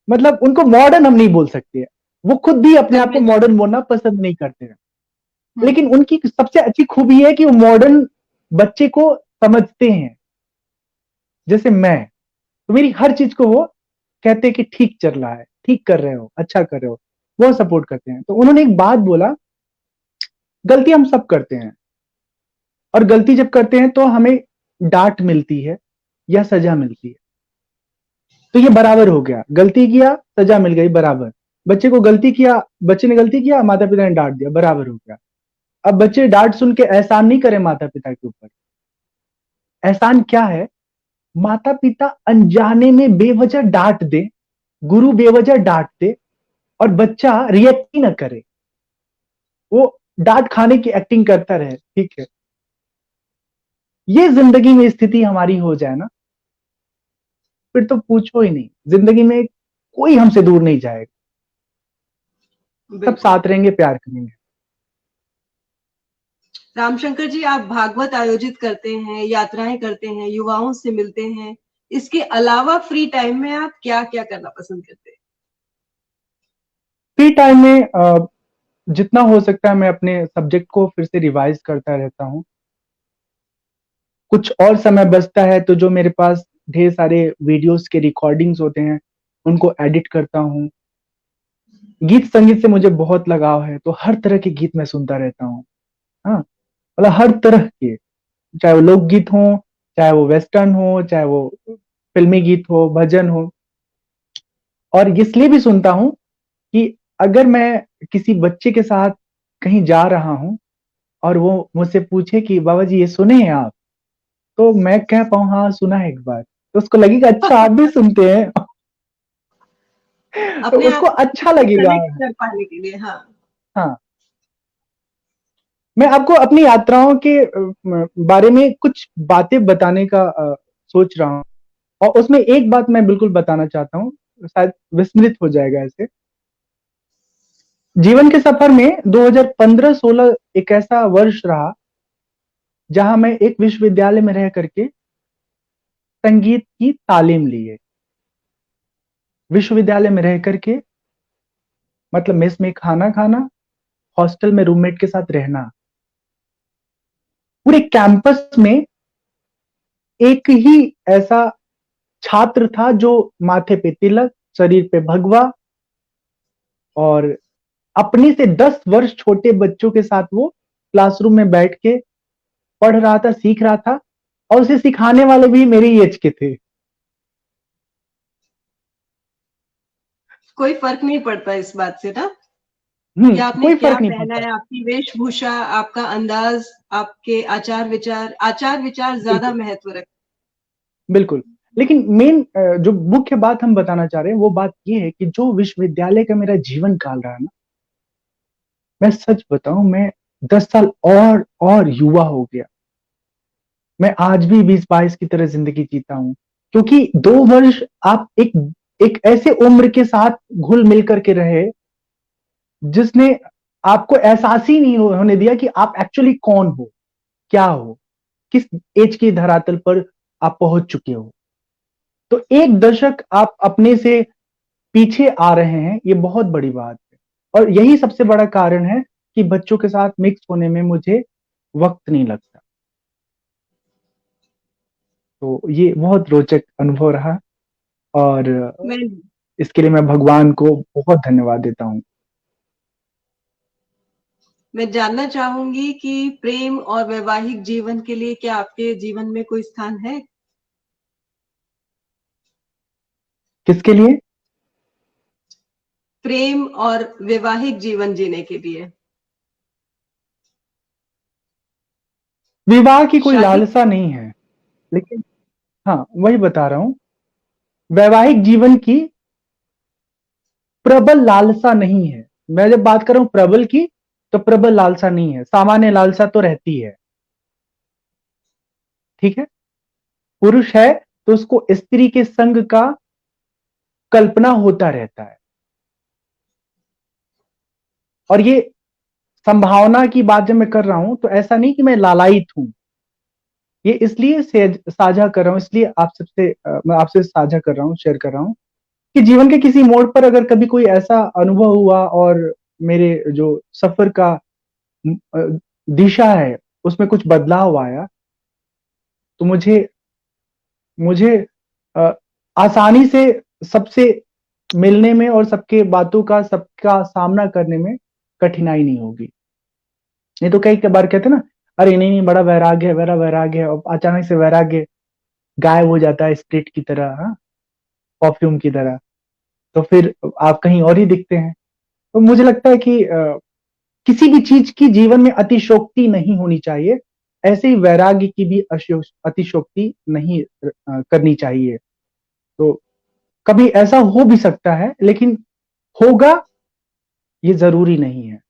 मतलब उनको मॉडर्न हम नहीं बोल सकते हैं। वो खुद भी अपने आप को कन्वेंशनल। मॉडर्न बोलना पसंद नहीं करते हैं। हम्म। लेकिन उनकी सबसे अच्छी खूबी है कि वो मॉडर्न बच्चे को समझते हैं। जैसे मैं, तो मेरी हर चीज को वो कहते हैं कि ठीक चल रहा है, ठीक कर रहे हो, अच्छा कर रहे हो, वो सपोर्ट करते हैं। तो उन्होंने एक बात बोला, गलती हम सब करते हैं, और गलती जब करते हैं तो हमें डांट मिलती है या सजा मिलती है। तो ये बराबर हो गया, गलती किया सजा मिल गई, बराबर। बच्चे को गलती किया, बच्चे ने गलती किया, माता पिता ने डांट दिया, बराबर हो गया। अब बच्चे डांट सुन के एहसान नहीं करे माता पिता के ऊपर। एहसान क्या है? माता पिता अनजाने में बेवजह डांट दे, गुरु बेवजह डांट दे, और बच्चा रिएक्ट ही ना करे, वो डांट खाने की एक्टिंग करता रहे, ठीक है। ये जिंदगी में स्थिति हमारी हो जाए ना, फिर तो पूछो ही नहीं, जिंदगी में कोई हमसे दूर नहीं जाएगा, सब बिल्कुल। साथ रहेंगे, प्यार करेंगे। रामशंकर जी, आप भागवत आयोजित करते हैं, यात्राएं करते हैं, युवाओं से मिलते हैं, इसके अलावा फ्री टाइम में आप क्या क्या करना पसंद करते हैं? फ्री टाइम में जितना हो सकता है मैं अपने सब्जेक्ट को फिर से रिवाइज करता रहता हूँ। कुछ और समय बचता है तो जो मेरे पास ढेर सारे वीडियोस के रिकॉर्डिंग्स होते हैं, उनको एडिट करता हूँ। गीत संगीत से मुझे बहुत लगाव है, तो हर तरह के गीत मैं सुनता रहता हूँ। हाँ, मतलब हर तरह के, चाहे वो लोकगीत हो, चाहे वो वेस्टर्न हो, चाहे वो फिल्मी गीत हो, भजन हो। और इसलिए भी सुनता हूँ कि अगर मैं किसी बच्चे के साथ कहीं जा रहा हूँ और वो मुझसे पूछे कि बाबा जी ये सुने हैं आप, तो मैं कह पाऊँ हाँ सुना है एक बार, तो उसको लगेगा अच्छा आप भी सुनते हैं। तो अपने आप उसको अच्छा को लगेगा। कनेक्ट कर पाने के लिए। हाँ। हाँ, मैं आपको अपनी यात्राओं के बारे में कुछ बातें बताने का सोच रहा हूँ, और उसमें एक बात मैं बिल्कुल बताना चाहता हूँ, शायद विस्मृत हो जाएगा ऐसे। जीवन के सफर में 2015-16 एक ऐसा वर्ष रहा जहां मैं एक विश्वविद्यालय में रह करके संगीत की तालीम ली है। विश्वविद्यालय में रह करके, मतलब मेस में खाना खाना, हॉस्टल में रूममेट के साथ रहना, पूरे कैंपस में एक ही ऐसा छात्र था जो माथे पे तिलक, शरीर पे भगवा, और अपने से 10 वर्ष छोटे बच्चों के साथ वो क्लासरूम में बैठ के पढ़ रहा था, सीख रहा था, और उसे सिखाने वाले भी मेरे ही एज के थे। कोई फर्क नहीं पड़ता इस बात से ना, कि आपने कोई क्या फर्क नहीं पहना पड़ता। है, आपकी वेशभूषा, आपका अंदाज, आपके आचार विचार ज्यादा बिल्कुल, महत्व रखते। बिल्कुल। लेकिन मेन जो मुख्य बात हम बताना चाह रहे हैं वो बात ये है कि जो विश्वविद्यालय का मेरा जीवन काल रहा ना, मैं सच बताऊं, मैं 10 साल और युवा हो गया। मैं आज भी 20-22 की तरह जिंदगी जीता हूं, क्योंकि 2 वर्ष आप एक ऐसे उम्र के साथ घुल मिल करके रहे जिसने आपको एहसास ही नहीं होने दिया कि आप एक्चुअली कौन हो, क्या हो, किस एज की धरातल पर आप पहुंच चुके हो। तो 1 दशक आप अपने से पीछे आ रहे हैं, ये बहुत बड़ी बात है। और यही सबसे बड़ा कारण है कि बच्चों के साथ मिक्स होने में मुझे वक्त नहीं लगता। तो ये बहुत रोचक अनुभव रहा, और मैं इसके लिए मैं भगवान को बहुत धन्यवाद देता हूँ। मैं जानना चाहूंगी कि प्रेम और वैवाहिक जीवन के लिए क्या आपके जीवन में कोई स्थान है? किसके लिए? प्रेम और वैवाहिक जीवन जीने के लिए। विवाह की कोई शादी। लालसा नहीं है, लेकिन हाँ, वही बता रहा हूँ, वैवाहिक जीवन की प्रबल लालसा नहीं है। मैं जब बात कर रहा हूं प्रबल की, तो प्रबल लालसा नहीं है, सामान्य लालसा तो रहती है। ठीक है। पुरुष है तो उसको स्त्री के संग का कल्पना होता रहता है, और ये संभावना की बात जब मैं कर रहा हूं तो ऐसा नहीं कि मैं लालायित हूं। ये इसलिए साझा कर रहा हूं, इसलिए आप सबसे मैं आपसे साझा कर रहा हूं, शेयर कर रहा हूं, कि जीवन के किसी मोड़ पर अगर कभी कोई ऐसा अनुभव हुआ और मेरे जो सफर का अ, दिशा है उसमें कुछ बदलाव आया, तो मुझे मुझे अ, आसानी से सबसे मिलने में और सबके बातों का सबका सामना करने में कठिनाई नहीं होगी। नहीं तो कई बार कहते हैं ना, अरे नहीं नहीं, बड़ा वैराग्य है, बड़ा वैराग्य है, और अचानक से वैराग्य गायब हो जाता है, स्प्रिट की तरह, हाँ, परफ्यूम की तरह। तो फिर आप कहीं और ही दिखते हैं। तो मुझे लगता है कि किसी भी चीज की जीवन में अतिशोक्ति नहीं होनी चाहिए, ऐसे ही वैराग्य की भी अतिशोक्ति नहीं करनी चाहिए। तो कभी ऐसा हो भी सकता है, लेकिन होगा ये जरूरी नहीं है।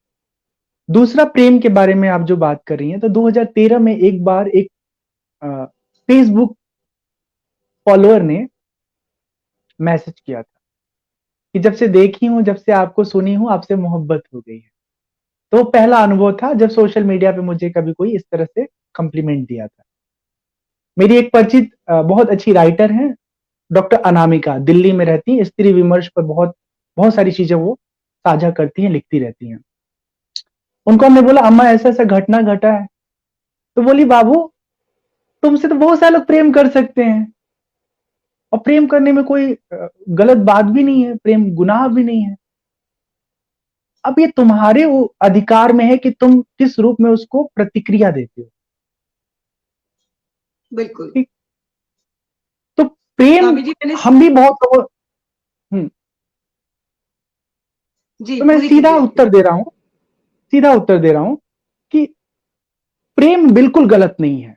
दूसरा, प्रेम के बारे में आप जो बात कर रही हैं, तो 2013 में एक बार एक फेसबुक फॉलोअर ने मैसेज किया था कि जब से देखी हूं, जब से आपको सुनी हूं, आपसे मोहब्बत हो गई है। तो पहला अनुभव था जब सोशल मीडिया पे मुझे कभी कोई इस तरह से कॉम्प्लीमेंट दिया था। मेरी एक परिचित बहुत अच्छी राइटर हैं, डॉक्टर अनामिका, दिल्ली में रहती हैं, स्त्री विमर्श पर बहुत बहुत सारी चीजें वो साझा करती हैं, लिखती रहती हैं। उनको हमने बोला, अम्मा ऐसा ऐसा घटना घटा है। तो बोली, बाबू, तुमसे तो बहुत सारे लोग प्रेम कर सकते हैं, और प्रेम करने में कोई गलत बात भी नहीं है, प्रेम गुनाह भी नहीं है। अब ये तुम्हारे वो अधिकार में है कि तुम किस रूप में उसको प्रतिक्रिया देते हो। बिल्कुल। ठीक। तो प्रेम, स्वामी जी, मैंने हम भी बहुत लोगों। हम्म। जी तो मैं पूरी सीधा कीजिए आप। उत्तर दे रहा हूं, सीधा उत्तर दे रहा हूं कि प्रेम बिल्कुल गलत नहीं है।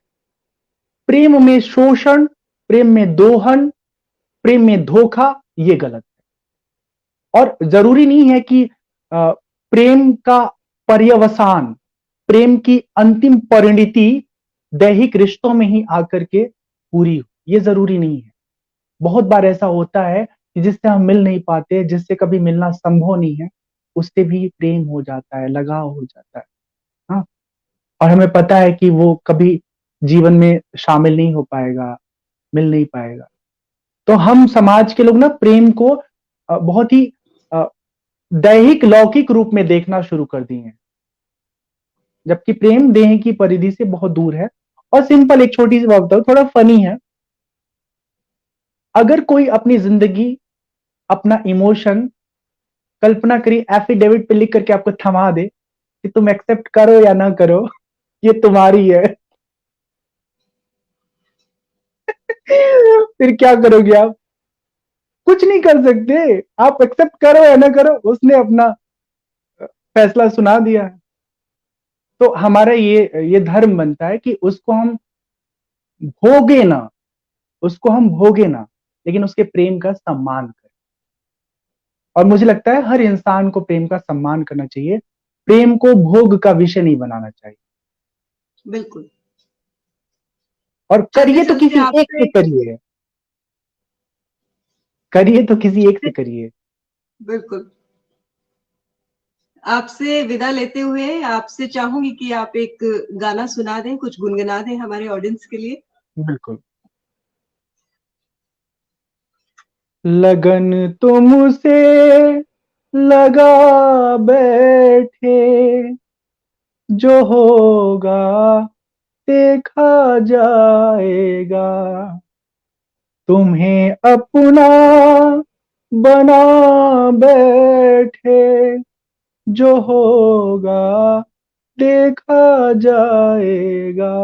प्रेम में शोषण, प्रेम में दोहन, प्रेम में धोखा, ये गलत है। और जरूरी नहीं है कि प्रेम का पर्यवसान, प्रेम की अंतिम परिणति दैहिक रिश्तों में ही आकर के पूरी हो, ये जरूरी नहीं है। बहुत बार ऐसा होता है कि जिससे हम मिल नहीं पाते, जिससे कभी मिलना संभव नहीं है, उससे भी प्रेम हो जाता है, लगाव हो जाता है। हाँ। और हमें पता है कि वो कभी जीवन में शामिल नहीं हो पाएगा, मिल नहीं पाएगा। तो हम समाज के लोग ना प्रेम को बहुत ही अ, दैहिक लौकिक रूप में देखना शुरू कर दिए हैं, जबकि प्रेम देह की परिधि से बहुत दूर है। और सिंपल एक छोटी सी बात बताऊं, थोड़ा फनी है। अगर कोई अपनी जिंदगी, अपना इमोशन, कल्पना करिए, एफिडेविट पे लिख करके आपको थमा दे कि तुम एक्सेप्ट करो या ना करो, ये तुम्हारी है। फिर क्या करोगे आप? कुछ नहीं कर सकते। आप एक्सेप्ट करो या ना करो, उसने अपना फैसला सुना दिया है। तो हमारा ये धर्म बनता है कि उसको हम भोगे ना, उसको हम भोगे ना, लेकिन उसके प्रेम का सम्मान करें। और मुझे लगता है हर इंसान को प्रेम का सम्मान करना चाहिए, प्रेम को भोग का विषय नहीं बनाना चाहिए। बिल्कुल। और चलते करिए तो चलते किसी एक से आपसे करिए, करिए तो किसी एक से करिए। बिल्कुल। आपसे विदा लेते हुए आपसे चाहूंगी कि आप एक गाना सुना दें, कुछ गुनगुना दें हमारे ऑडियंस के लिए। बिल्कुल। लगन तुमसे लगा बैठे, जो होगा देखा जाएगा। तुम्हें अपना बना बैठे, जो होगा देखा जाएगा।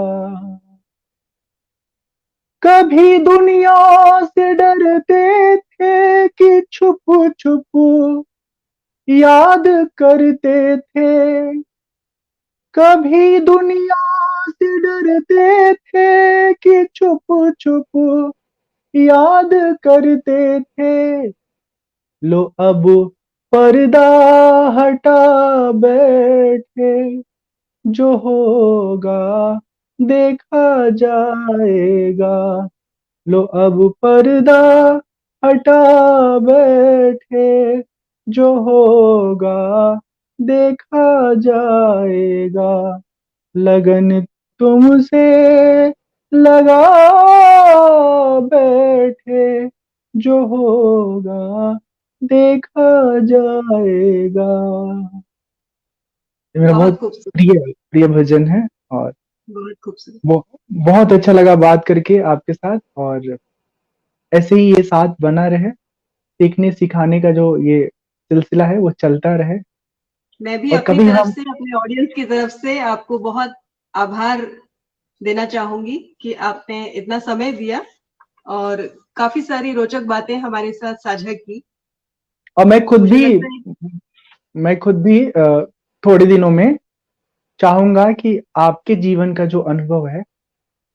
कभी दुनिया से डरते थे कि छुप छुप याद करते थे। कभी दुनिया से डरते थे कि छुप छुप याद करते थे। लो अब पर्दा हटा बैठे, जो होगा देखा जाएगा। लो अब पर्दा हटा बैठे, जो होगा देखा जाएगा। लगन तुमसे लगा बैठे, जो होगा देखा जाएगा। ये मेरा बहुत बहुत खूबसूरत। प्रिय प्रिय भजन है। और बहुत खूबसूरत। वो बहुत अच्छा लगा बात करके आपके साथ। और ऐसे ही ये साथ बना रहे, सीखने सिखाने का जो ये सिलसिला है वो चलता रहे। मैं भी और अपनी कभी तरफ हम से, अपने ऑडियंस की तरफ से आपको बहुत आभार देना चाहूंगी कि आपने इतना समय दिया और काफी सारी रोचक बातें हमारे साथ साझा की। और मुझे लगता है मैं खुद भी थोड़े दिनों में चाहूंगा कि आपके जीवन का जो अनुभव है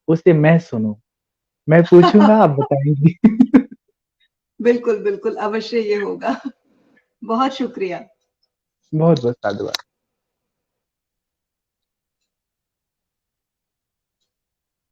उसे मैं सुनूं। मैं पूछूंगा, आप बताएंगी। बिल्कुल बिल्कुल अवश्य ये होगा। बहुत शुक्रिया। बहुत बहुत साधुवाद।